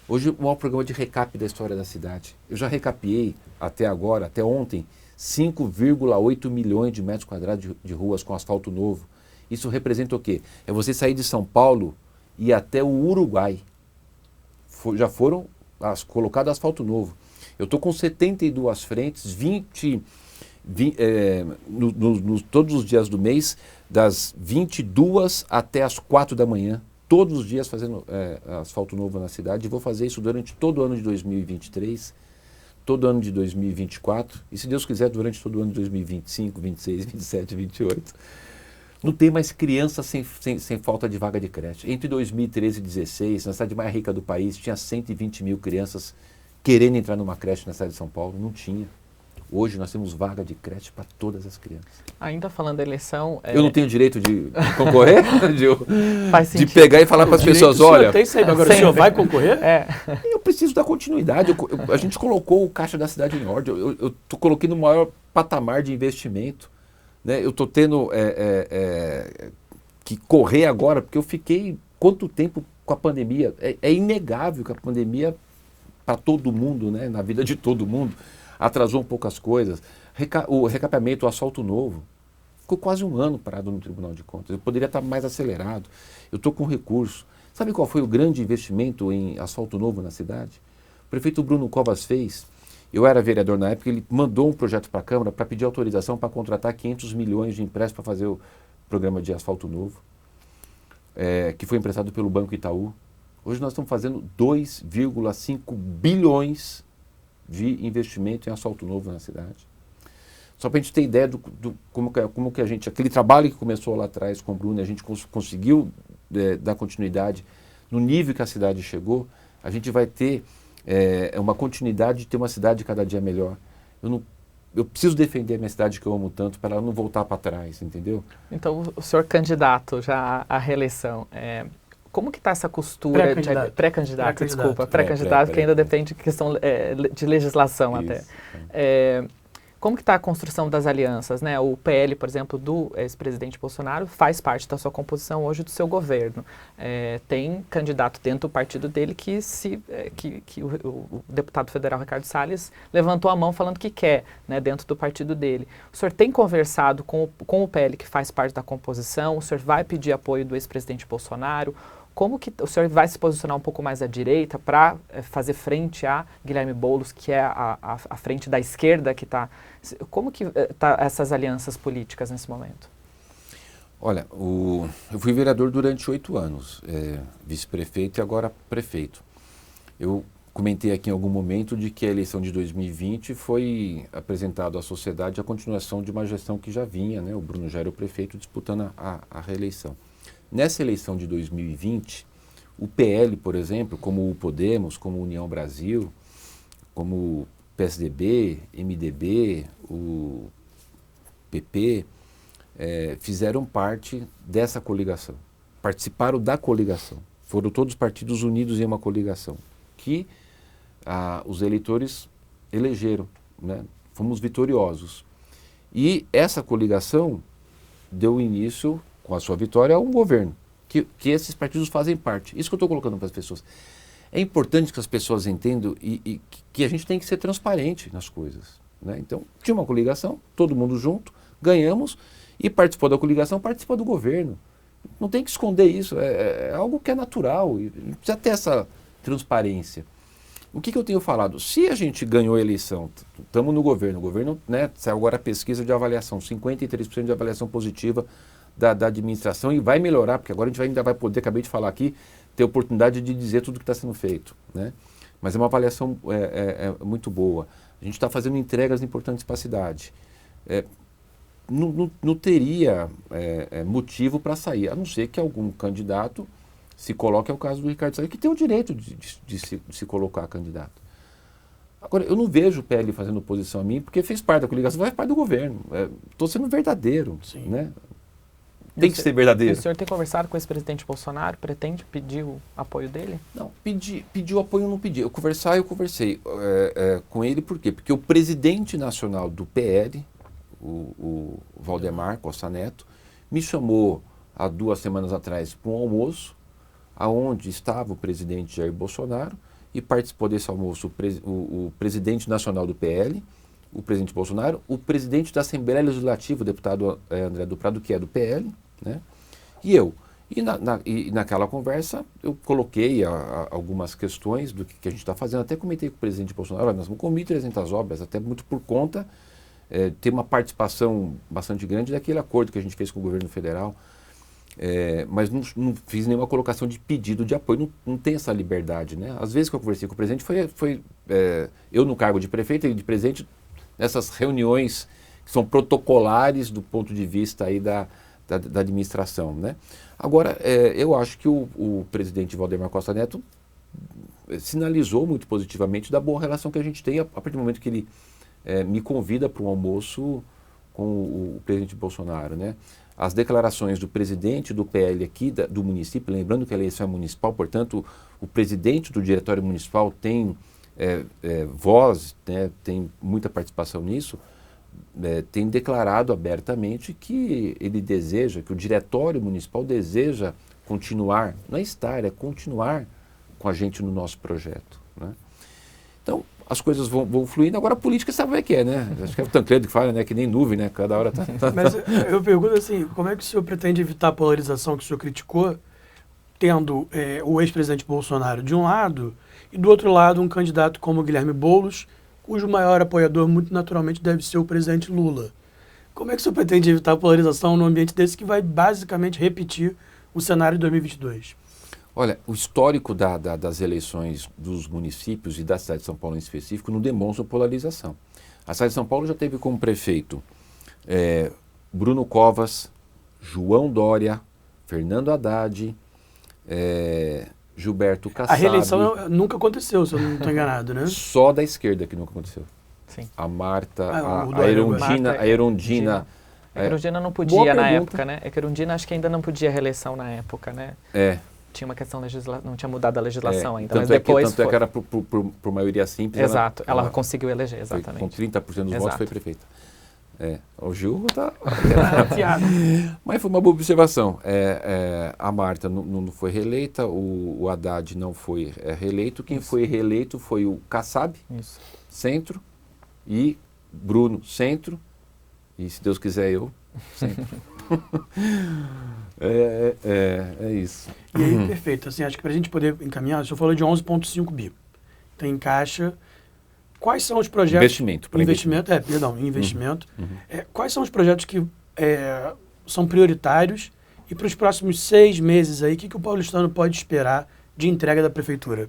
Hoje, o maior programa de recap da história da cidade. Eu já recapiei até agora, até ontem, 5,8 milhões de metros quadrados de ruas com asfalto novo. Isso representa o quê? É você sair de São Paulo e ir até o Uruguai. Já foram colocados asfalto novo. Eu estou com 72 frentes, todos os dias do mês, das 22 até as 4 da manhã. Todos os dias fazendo asfalto novo na cidade. E vou fazer isso durante todo o ano de 2023, todo o ano de 2024 e, se Deus quiser, durante todo o ano de 2025, 26, 27, 28. Não tem mais criança sem falta de vaga de creche. Entre 2013 e 2016, na cidade mais rica do país, tinha 120 mil crianças querendo entrar numa creche na cidade de São Paulo. Não tinha. Hoje nós temos vaga de creche para todas as crianças. Ainda falando da eleição... Eu não tenho direito de concorrer? de pegar e falar para as pessoas, olha... Tem sempre. Agora, o senhor vai concorrer? Eu preciso dar continuidade. A gente colocou o caixa da cidade em ordem. Eu coloquei no maior patamar de investimento. Né? Eu estou tendo que correr agora, porque eu fiquei quanto tempo com a pandemia? É inegável que a pandemia, para todo mundo, né? Na vida de todo mundo, atrasou um pouco as coisas. O recapeamento, o asfalto novo, ficou quase um ano parado no Tribunal de Contas. Eu poderia estar mais acelerado. Eu estou com recurso. Sabe qual foi o grande investimento em asfalto novo na cidade? O prefeito Bruno Covas fez. Eu era vereador na época, ele mandou um projeto para a Câmara para pedir autorização para contratar 500 milhões de empréstimo para fazer o programa de asfalto novo, que foi emprestado pelo Banco Itaú. Hoje nós estamos fazendo 2,5 bilhões de investimento em asfalto novo na cidade. Só para a gente ter ideia como que a gente, aquele trabalho que começou lá atrás com o Bruno, a gente conseguiu dar continuidade no nível que a cidade chegou, a gente vai ter uma continuidade de ter uma cidade cada dia melhor. Eu preciso defender a minha cidade que eu amo tanto para ela não voltar para trás, entendeu? Então, o senhor candidato já à reeleição, como que está essa costura pré-candidato, que ainda depende de questão de legislação até. Como que está a construção das alianças, né? O PL, por exemplo, do ex-presidente Bolsonaro faz parte da sua composição hoje do seu governo. Tem candidato dentro do partido dele que o deputado federal Ricardo Salles levantou a mão falando que quer, né, dentro do partido dele. O senhor tem conversado com o PL que faz parte da composição? O senhor vai pedir apoio do ex-presidente Bolsonaro? Como que o senhor vai se posicionar um pouco mais à direita para fazer frente a Guilherme Boulos, que é a frente da esquerda que está... Como que tá essas alianças políticas nesse momento? Olha, eu fui vereador durante 8 anos, vice-prefeito e agora prefeito. Eu comentei aqui em algum momento de que a eleição de 2020 foi apresentado à sociedade a continuação de uma gestão que já vinha, né? O Bruno já era o prefeito disputando a reeleição. Nessa eleição de 2020, o PL, por exemplo, como o Podemos, como União Brasil, como o PSDB, MDB, o PP, fizeram parte dessa coligação, participaram da coligação. Foram todos partidos unidos em uma coligação, que os eleitores elegeram, né? Fomos vitoriosos. E essa coligação deu início, com a sua vitória, a um governo, que esses partidos fazem parte. Isso que eu estou colocando para as pessoas. É importante que as pessoas entendam e que a gente tem que ser transparente nas coisas, né? Então, tinha uma coligação, todo mundo junto, ganhamos, e participou da coligação, participou do governo. Não tem que esconder isso, é algo que é natural, e precisa ter essa transparência. O que eu tenho falado? Se a gente ganhou a eleição, estamos no governo, o governo, né, saiu agora a pesquisa de avaliação, 53% de avaliação positiva da administração, e vai melhorar, porque agora a gente ainda vai poder, acabei de falar aqui, ter oportunidade de dizer tudo o que está sendo feito, né? Mas é uma avaliação muito boa. A gente está fazendo entregas importantes para a cidade. Não teria motivo para sair, a não ser que algum candidato se coloque, é o caso do Ricardo Salles, que tem o direito de se colocar candidato. Agora, eu não vejo o PL fazendo oposição a mim, porque fez parte da coligação, faz parte do governo. Estou sendo verdadeiro, né? Tem que ser verdadeiro. O senhor tem conversado com o ex-presidente Bolsonaro? Pretende pedir o apoio dele? Não, pedir o apoio eu não pedi. Eu conversei com ele, por quê? Porque o presidente nacional do PL, o Valdemar Costa Neto, me chamou há 2 semanas atrás para um almoço, aonde estava o presidente Jair Bolsonaro, e participou desse almoço o presidente nacional do PL, o presidente Bolsonaro, o presidente da Assembleia Legislativa, o deputado André do Prado, que é do PL, né? E eu. E naquela conversa eu coloquei algumas questões do que a gente está fazendo. Até comentei com o presidente Bolsonaro, nós vamos com 1.300 obras, até muito por conta, ter uma participação bastante grande daquele acordo que a gente fez com o governo federal. Mas não fiz nenhuma colocação de pedido de apoio, não tem essa liberdade, né? Às vezes que eu conversei com o presidente foi eu no cargo de prefeito e de presidente nessas reuniões que são protocolares do ponto de vista aí da administração, né? Agora, eu acho que o presidente Valdemar Costa Neto sinalizou muito positivamente da boa relação que a gente tem a partir do momento que ele me convida para um almoço com o presidente Bolsonaro, né? As declarações do presidente do PL aqui, do município, lembrando que a eleição é municipal, portanto, o presidente do diretório municipal tem voz, né, tem muita participação nisso, tem declarado abertamente que ele deseja, que o diretório municipal deseja continuar, não é estar, é continuar com a gente no nosso projeto, né? Então, as coisas vão fluindo. Agora a política sabe como é que é, né? Acho que é o Tancredo que fala, né? Que nem nuvem, né? Cada hora tá... Mas eu pergunto assim, como é que o senhor pretende evitar a polarização que o senhor criticou, tendo o ex-presidente Bolsonaro de um lado e do outro lado um candidato como Guilherme Boulos, cujo maior apoiador muito naturalmente deve ser o presidente Lula. Como é que o senhor pretende evitar a polarização num ambiente desse que vai basicamente repetir o cenário de 2022? Olha, o histórico das eleições dos municípios e da cidade de São Paulo em específico não demonstra polarização. A cidade de São Paulo já teve como prefeito Bruno Covas, João Dória, Fernando Haddad, Gilberto Kassab. A reeleição nunca aconteceu, se eu não estou enganado, né? Só da esquerda que nunca aconteceu. Sim. A Marta, a Erundina... A Erundina não podia na época, né? É que a Erundina acho que ainda não podia reeleição na época, né? Tinha uma questão não tinha mudado a legislação ainda, mas depois tanto é que era por maioria simples. Exato, ela conseguiu eleger, exatamente. Com 30% dos votos foi prefeita. O Gil está... Mas foi uma boa observação. A Marta não foi reeleita, o Haddad não foi reeleito. Quem foi reeleito foi o Kassab, centro, e Bruno, centro, e se Deus quiser eu, centro. É isso. E aí, perfeito. Assim, acho que para a gente poder encaminhar, o senhor falou de 11,5 bi. Tem em caixa. Quais são os projetos... Investimento. Investimento. Quais são os projetos que são prioritários e para os próximos 6 meses aí, o que o paulistano pode esperar de entrega da prefeitura?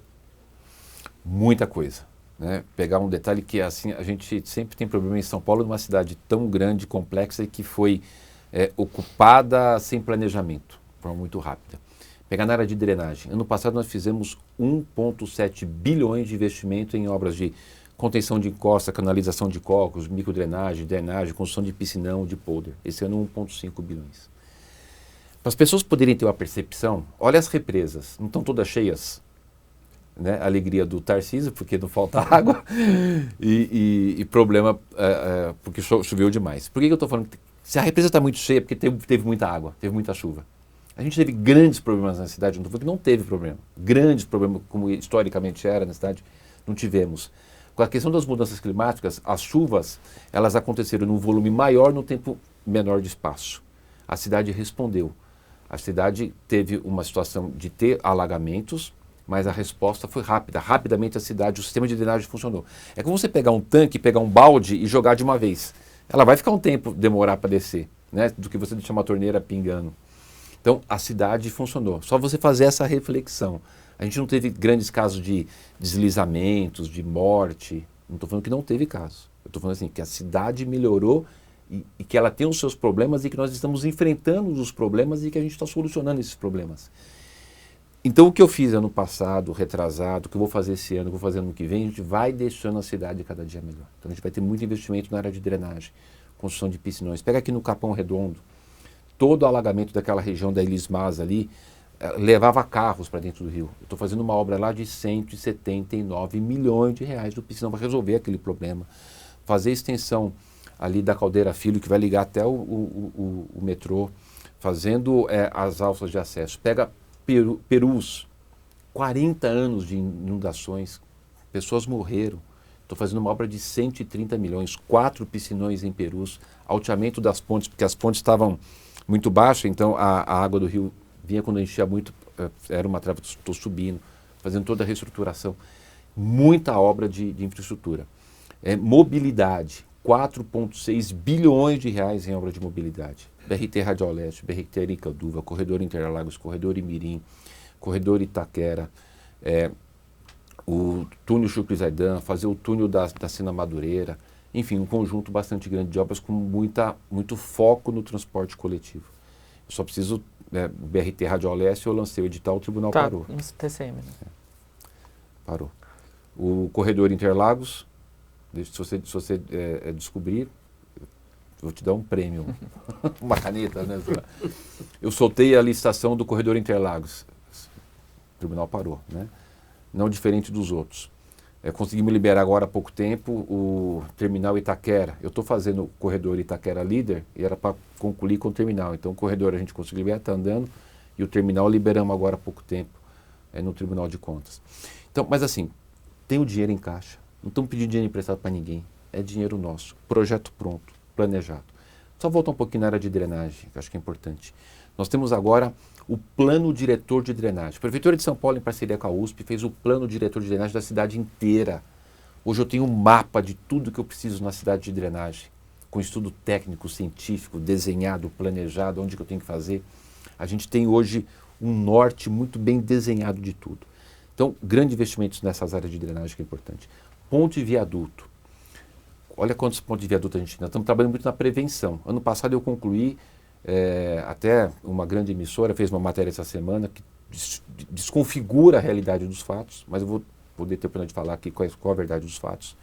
Muita coisa. Né? Pegar um detalhe que assim, a gente sempre tem problema em São Paulo, numa cidade tão grande, complexa e que foi ocupada sem planejamento, de forma muito rápida. Pegar na área de drenagem. Ano passado nós fizemos 1,7 bilhões de investimento em obras de contenção de encosta, canalização de córregos, microdrenagem, drenagem, construção de piscinão, de polder. Esse ano 1,5 bilhões. Para as pessoas poderem ter uma percepção, olha as represas, não estão todas cheias? Né? Alegria do Tarcísio, porque não falta água, e problema porque choveu demais. Por que eu estou falando? Se a represa está muito cheia, porque teve muita água, teve muita chuva. A gente teve grandes problemas na cidade, não estou falando que não teve problema. Grandes problemas, como historicamente era na cidade, não tivemos. Com a questão das mudanças climáticas, as chuvas, elas aconteceram num volume maior, no tempo menor de espaço. A cidade respondeu. A cidade teve uma situação de ter alagamentos, mas a resposta foi rápida. Rapidamente a cidade, o sistema de drenagem funcionou. É como você pegar um tanque, pegar um balde e jogar de uma vez. Ela vai ficar um tempo, demorar para descer, né? Do que você deixar uma torneira pingando. Então, a cidade funcionou. Só você fazer essa reflexão. A gente não teve grandes casos de deslizamentos, de morte. Não estou falando que não teve caso. Eu estou falando assim, que a cidade melhorou e que ela tem os seus problemas e que nós estamos enfrentando os problemas e que a gente está solucionando esses problemas. Então, o que eu fiz ano passado, retrasado, o que eu vou fazer esse ano, o que eu vou fazer ano que vem, a gente vai deixando a cidade cada dia melhor. Então, a gente vai ter muito investimento na área de drenagem, construção de piscinões. Pega aqui no Capão Redondo, todo o alagamento daquela região da Elis Mas ali, levava carros para dentro do rio. Eu estou fazendo uma obra lá de 179 milhões de reais do piscinão para resolver aquele problema. Fazer extensão ali da Caldeira Filho, que vai ligar até o metrô, fazendo as alças de acesso. Pega Perus, 40 anos de inundações, pessoas morreram. Estou fazendo uma obra de 130 milhões, 4 piscinões em Perus, alteamento das pontes, porque as pontes estavam muito baixas, então a água do rio vinha quando enchia muito, era uma trava, estou subindo, fazendo toda a reestruturação. Muita obra de infraestrutura. Mobilidade, 4,6 bilhões de reais em obra de mobilidade. BRT Radial Leste, BRT Aricanduva, Corredor Interlagos, Corredor Imirim, Corredor Itaquera, o túnel Chucre Zaidan, fazer o túnel da Sina Madureira, enfim, um conjunto bastante grande de obras com muito foco no transporte coletivo. Eu só preciso, BRT Radial Leste, eu lancei o edital, o tribunal parou. No TCM, né? Parou. O Corredor Interlagos, se você descobrir, vou te dar um prêmio, uma caneta, né? Eu soltei a licitação do Corredor Interlagos. O tribunal parou, né? Não diferente dos outros. Conseguimos liberar agora há pouco tempo o terminal Itaquera. Eu estou fazendo o corredor Itaquera Líder e era para concluir com o terminal. Então o corredor a gente conseguiu liberar, está andando, e o terminal liberamos agora há pouco tempo no Tribunal de Contas. Então, mas assim, tem o dinheiro em caixa. Não estamos pedindo dinheiro emprestado para ninguém. É dinheiro nosso. Projeto pronto, planejado. Só voltar um pouquinho na área de drenagem, que acho que é importante. Nós temos agora o plano diretor de drenagem. A Prefeitura de São Paulo, em parceria com a USP, fez o plano diretor de drenagem da cidade inteira. Hoje eu tenho um mapa de tudo que eu preciso na cidade de drenagem, com estudo técnico, científico, desenhado, planejado, onde que eu tenho que fazer. A gente tem hoje um norte muito bem desenhado de tudo. Então, grandes investimentos nessas áreas de drenagem que é importante. Ponte e viaduto. Olha quantos pontos de viaduto a gente tem. Nós estamos trabalhando muito na prevenção. Ano passado eu concluí, até uma grande emissora fez uma matéria essa semana que desconfigura a realidade dos fatos, mas eu vou poder ter o plano de falar aqui qual a verdade dos fatos.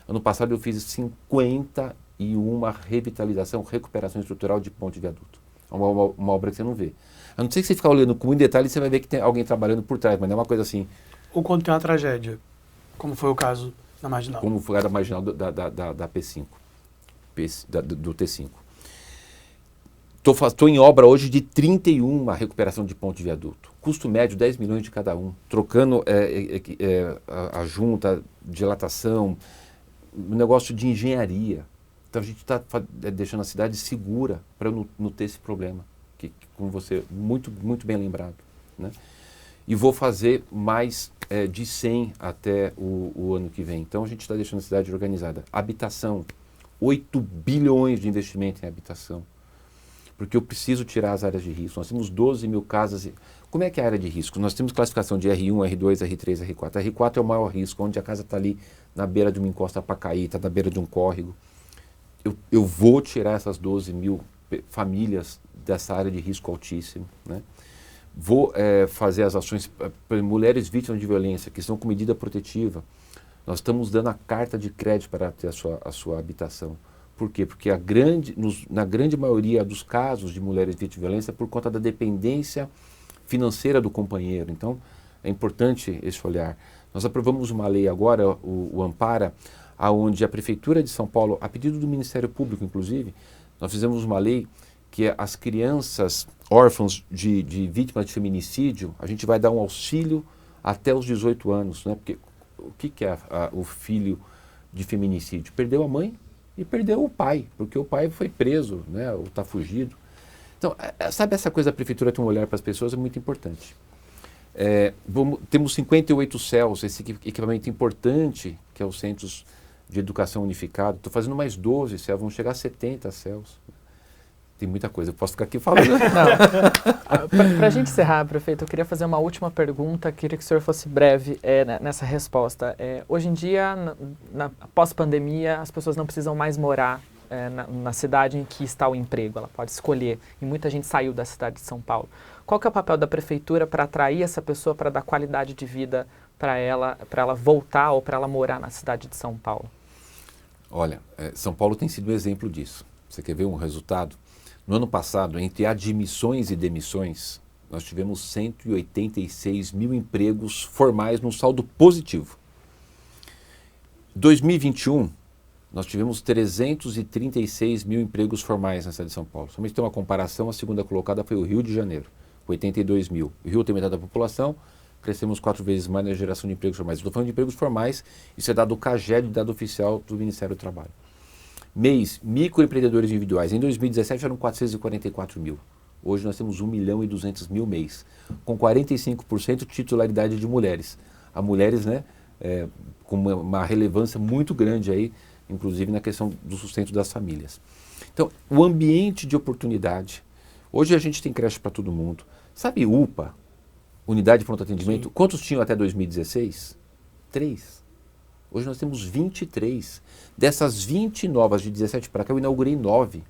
Ano passado eu fiz 51 revitalização, recuperação estrutural de ponte e viaduto. Uma obra que você não vê. A não ser que você ficar olhando com muito detalhe, você vai ver que tem alguém trabalhando por trás, mas não é uma coisa assim. Ou quando tem uma tragédia, como foi o caso na Marginal. Como foi a Marginal da P5, do T5. Estou em obra hoje de 31 recuperação de ponte e viaduto. Custo médio 10 milhões de cada um. Trocando a junta, dilatação, um negócio de engenharia. Então a gente está deixando a cidade segura para eu não ter esse problema. Que, como você, muito bem lembrado. Né? E vou fazer mais de 100 até o ano que vem. Então a gente está deixando a cidade organizada. Habitação, 8 bilhões de investimento em habitação. porque eu preciso tirar as áreas de risco. Nós temos 12 mil casas. Como é que é a área de risco? Nós temos classificação de R1, R2, R3, R4. R4 é o maior risco, onde a casa está ali na beira de uma encosta para cair, está na beira de um córrego. Eu vou tirar essas 12 mil famílias dessa área de risco altíssimo, né? Vou fazer as ações para mulheres vítimas de violência, que estão com medida protetiva. Nós estamos dando a carta de crédito para ter a sua habitação. Por quê? Porque na grande maioria dos casos de mulheres vítimas de violência é por conta da dependência financeira do companheiro. Então, é importante esse olhar. Nós aprovamos uma lei agora, o Ampara, onde a Prefeitura de São Paulo, a pedido do Ministério Público, inclusive, nós fizemos uma lei que as crianças órfãos de vítimas de feminicídio, a gente vai dar um auxílio até os 18 anos, né? Porque o que é o filho de feminicídio? Perdeu a mãe e perdeu o pai, porque o pai foi preso, né? Ou está fugido. Então, sabe, essa coisa da prefeitura ter um olhar para as pessoas é muito importante. Temos 58 CELs, esse equipamento importante, que é os Centros de Educação Unificado. Estou fazendo mais 12 CELs, vão chegar a 70 CELs. Tem muita coisa, eu posso ficar aqui falando. Para a gente encerrar, prefeito, eu queria fazer uma última pergunta, queria que o senhor fosse breve nessa resposta. Hoje em dia, pós-pandemia, as pessoas não precisam mais morar na cidade em que está o emprego, ela pode escolher, e muita gente saiu da cidade de São Paulo. Qual que é o papel da prefeitura para atrair essa pessoa, para dar qualidade de vida para ela voltar ou para ela morar na cidade de São Paulo? Olha, São Paulo tem sido um exemplo disso. Você quer ver um resultado? No ano passado, entre admissões e demissões, nós tivemos 186 mil empregos formais num saldo positivo. 2021, nós tivemos 336 mil empregos formais na cidade de São Paulo. Somente tem uma comparação, a segunda colocada foi o Rio de Janeiro, 82 mil. O Rio tem metade da população, crescemos 4 vezes mais na geração de empregos formais. Estou falando de empregos formais, isso é dado CAGED, dado oficial do Ministério do Trabalho. Microempreendedores individuais. Em 2017 eram 444 mil. Hoje nós temos 1 milhão e 200 mil mês, com 45% titularidade de mulheres. Há mulheres, né, com uma relevância muito grande aí, inclusive na questão do sustento das famílias. Então, o ambiente de oportunidade. Hoje a gente tem creche para todo mundo. Sabe UPA, Unidade de Pronto Atendimento? Sim. Quantos tinham até 2016? 3. Hoje nós temos 23. Dessas 20 novas, de 17 para cá, eu inaugurei 9.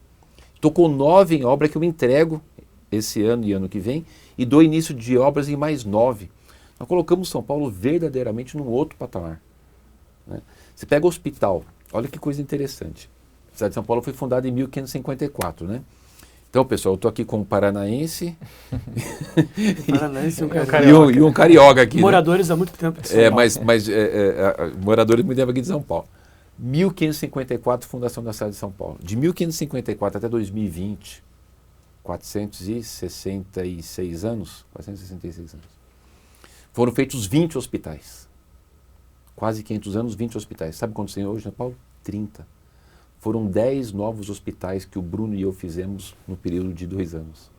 Estou com 9 em obra que eu entrego esse ano e ano que vem e dou início de obras em mais 9. Nós colocamos São Paulo verdadeiramente num outro patamar, né? Você pega o hospital, olha que coisa interessante. A cidade de São Paulo foi fundada em 1554, né? Então, pessoal, eu estou aqui com um paranaense, e um carioca aqui. Moradores há muito tempo de São Paulo. Moradores muito tempo aqui de São Paulo. 1554, fundação da cidade de São Paulo. De 1554 até 2020, 466 anos. Foram feitos 20 hospitais. Quase 500 anos, 20 hospitais. Sabe quantos tem hoje em São Paulo? 30. Foram 10 novos hospitais que o Bruno e eu fizemos no período de 2 anos.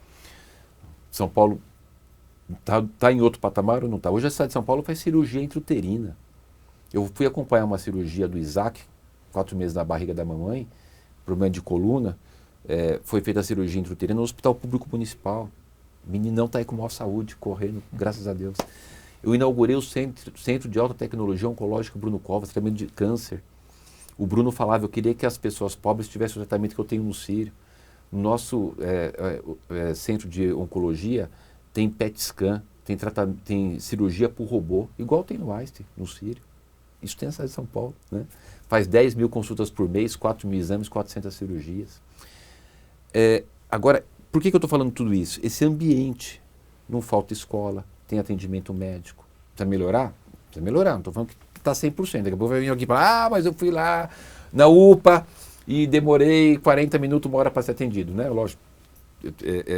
São Paulo está em outro patamar ou não está? Hoje a cidade de São Paulo faz cirurgia intrauterina. Eu fui acompanhar uma cirurgia do Isaac, 4 meses na barriga da mamãe, problema de coluna. Foi feita a cirurgia intrauterina no Hospital Público Municipal. O meninão está aí com maior saúde, correndo, graças a Deus. Eu inaugurei o Centro de Alta Tecnologia Oncológica Bruno Covas, tratamento de câncer. O Bruno falava, eu queria que as pessoas pobres tivessem o tratamento que eu tenho no Sírio. No nosso centro de oncologia tem PET scan, tem cirurgia por robô, igual tem no Einstein, no Sírio. Isso tem na cidade de São Paulo, né? Faz 10 mil consultas por mês, 4 mil exames, 400 cirurgias. Agora, por que eu estou falando tudo isso? Esse ambiente, não falta escola, tem atendimento médico. Precisa melhorar? Precisa melhorar, não estou falando que está 100%. Daqui a pouco vai vir alguém e falar, mas eu fui lá na UPA e demorei 40 minutos, 1 hora para ser atendido, né? Lógico.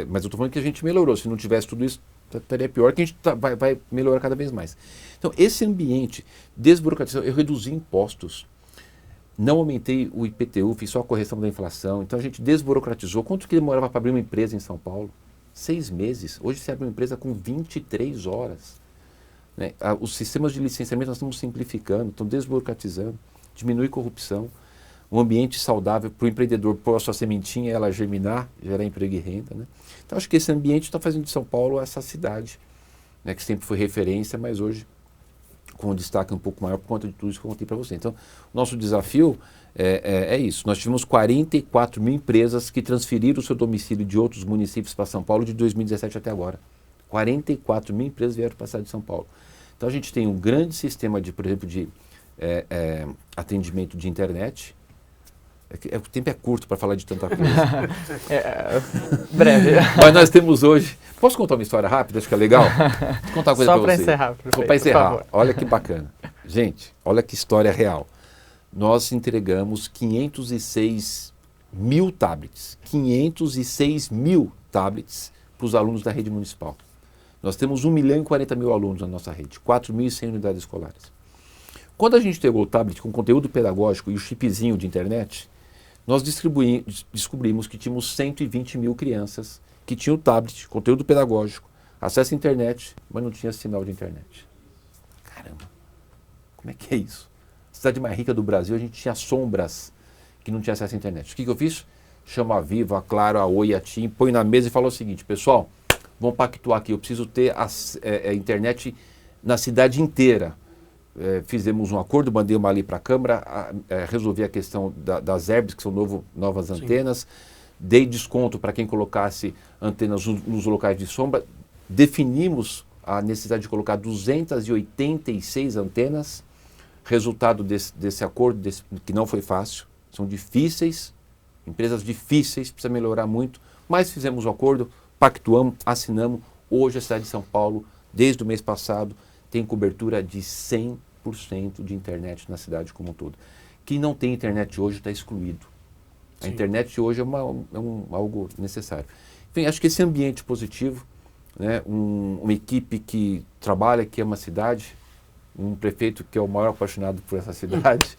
Mas eu estou falando que a gente melhorou. Se não tivesse tudo isso, estaria pior, que a gente vai melhorar cada vez mais. Então, esse ambiente, desburocratização, eu reduzi impostos, não aumentei o IPTU, fiz só a correção da inflação, então a gente desburocratizou. Quanto que demorava para abrir uma empresa em São Paulo? 6 meses. Hoje você abre uma empresa com 23 horas. Né? Os sistemas de licenciamento nós estamos simplificando, estamos desburocratizando, diminui corrupção. um ambiente saudável para o empreendedor pôr a sua sementinha, ela germinar, gerar emprego e renda, né? Então, acho que esse ambiente está fazendo de São Paulo essa cidade, né, que sempre foi referência, mas hoje com um destaque um pouco maior por conta de tudo isso que eu contei para você. Então, nosso desafio é isso. Nós tivemos 44 mil empresas que transferiram o seu domicílio de outros municípios para São Paulo de 2017 até agora. 44 mil empresas vieram para a cidade de São Paulo. Então, a gente tem um grande sistema, por exemplo, de atendimento de internet. O tempo é curto para falar de tanta coisa. Breve. Mas nós temos hoje... Posso contar uma história rápida? Acho que é legal. Vou contar uma coisa Só para para você. encerrar, prefeito, Para encerrar. por favor. Olha que bacana. Gente, olha que história real. Nós entregamos 506 mil tablets. 506 mil tablets para os alunos da rede municipal. Nós temos 1.040.000 alunos na nossa rede. 4.100 unidades escolares. Quando a gente entregou o tablet com conteúdo pedagógico e o chipzinho de internet, nós descobrimos que tínhamos 120 mil crianças que tinham tablet, conteúdo pedagógico, acesso à internet, mas não tinha sinal de internet. Caramba, como é que é isso? A cidade mais rica do Brasil, a gente tinha sombras que não tinha acesso à internet. O que eu fiz? Chamo a Vivo, a Claro, a Oi, a TIM, põe na mesa e falo o seguinte, pessoal, vamos pactuar aqui, eu preciso ter a internet na cidade inteira. Fizemos um acordo, mandei uma ali para a Câmara, resolvi a questão das herbes, que são novas antenas, dei desconto para quem colocasse antenas nos locais de sombra, definimos a necessidade de colocar 286 antenas, resultado desse acordo, que não foi fácil, são difíceis, empresas difíceis, precisa melhorar muito, mas fizemos o acordo, pactuamos, assinamos, hoje a cidade de São Paulo, desde o mês passado, tem cobertura de 100% de internet na cidade como um todo. Quem não tem internet hoje está excluído. A internet hoje é algo necessário. Enfim, acho que esse ambiente positivo, né, uma equipe que trabalha, que ama a cidade, um prefeito que é o maior apaixonado por essa cidade,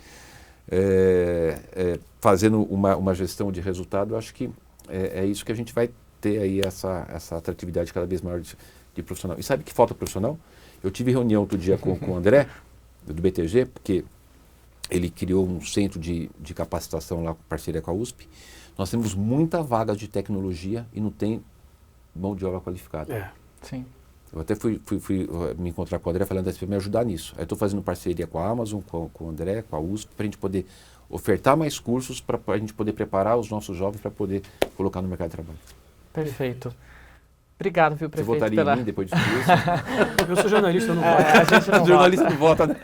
fazendo uma gestão de resultado, acho que é isso que a gente vai ter aí, essa atratividade cada vez maior de profissional. E sabe que falta profissional? Eu tive reunião outro dia com o André, do BTG, porque ele criou um centro de capacitação lá, com parceria com a USP. Nós temos muita vaga de tecnologia e não tem mão de obra qualificada. Sim. Eu até fui me encontrar com o André, falando assim, para me ajudar nisso. Aí estou fazendo parceria com a Amazon, com o André, com a USP, para a gente poder ofertar mais cursos, para a gente poder preparar os nossos jovens para poder colocar no mercado de trabalho. Perfeito. Obrigado, viu, prefeito? Você votaria em mim depois disso? Eu sou jornalista, eu não voto. A gente não jornalista não vota, né?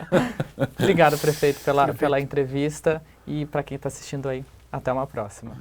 Obrigado, prefeito, pela entrevista e para quem está assistindo aí, até uma próxima.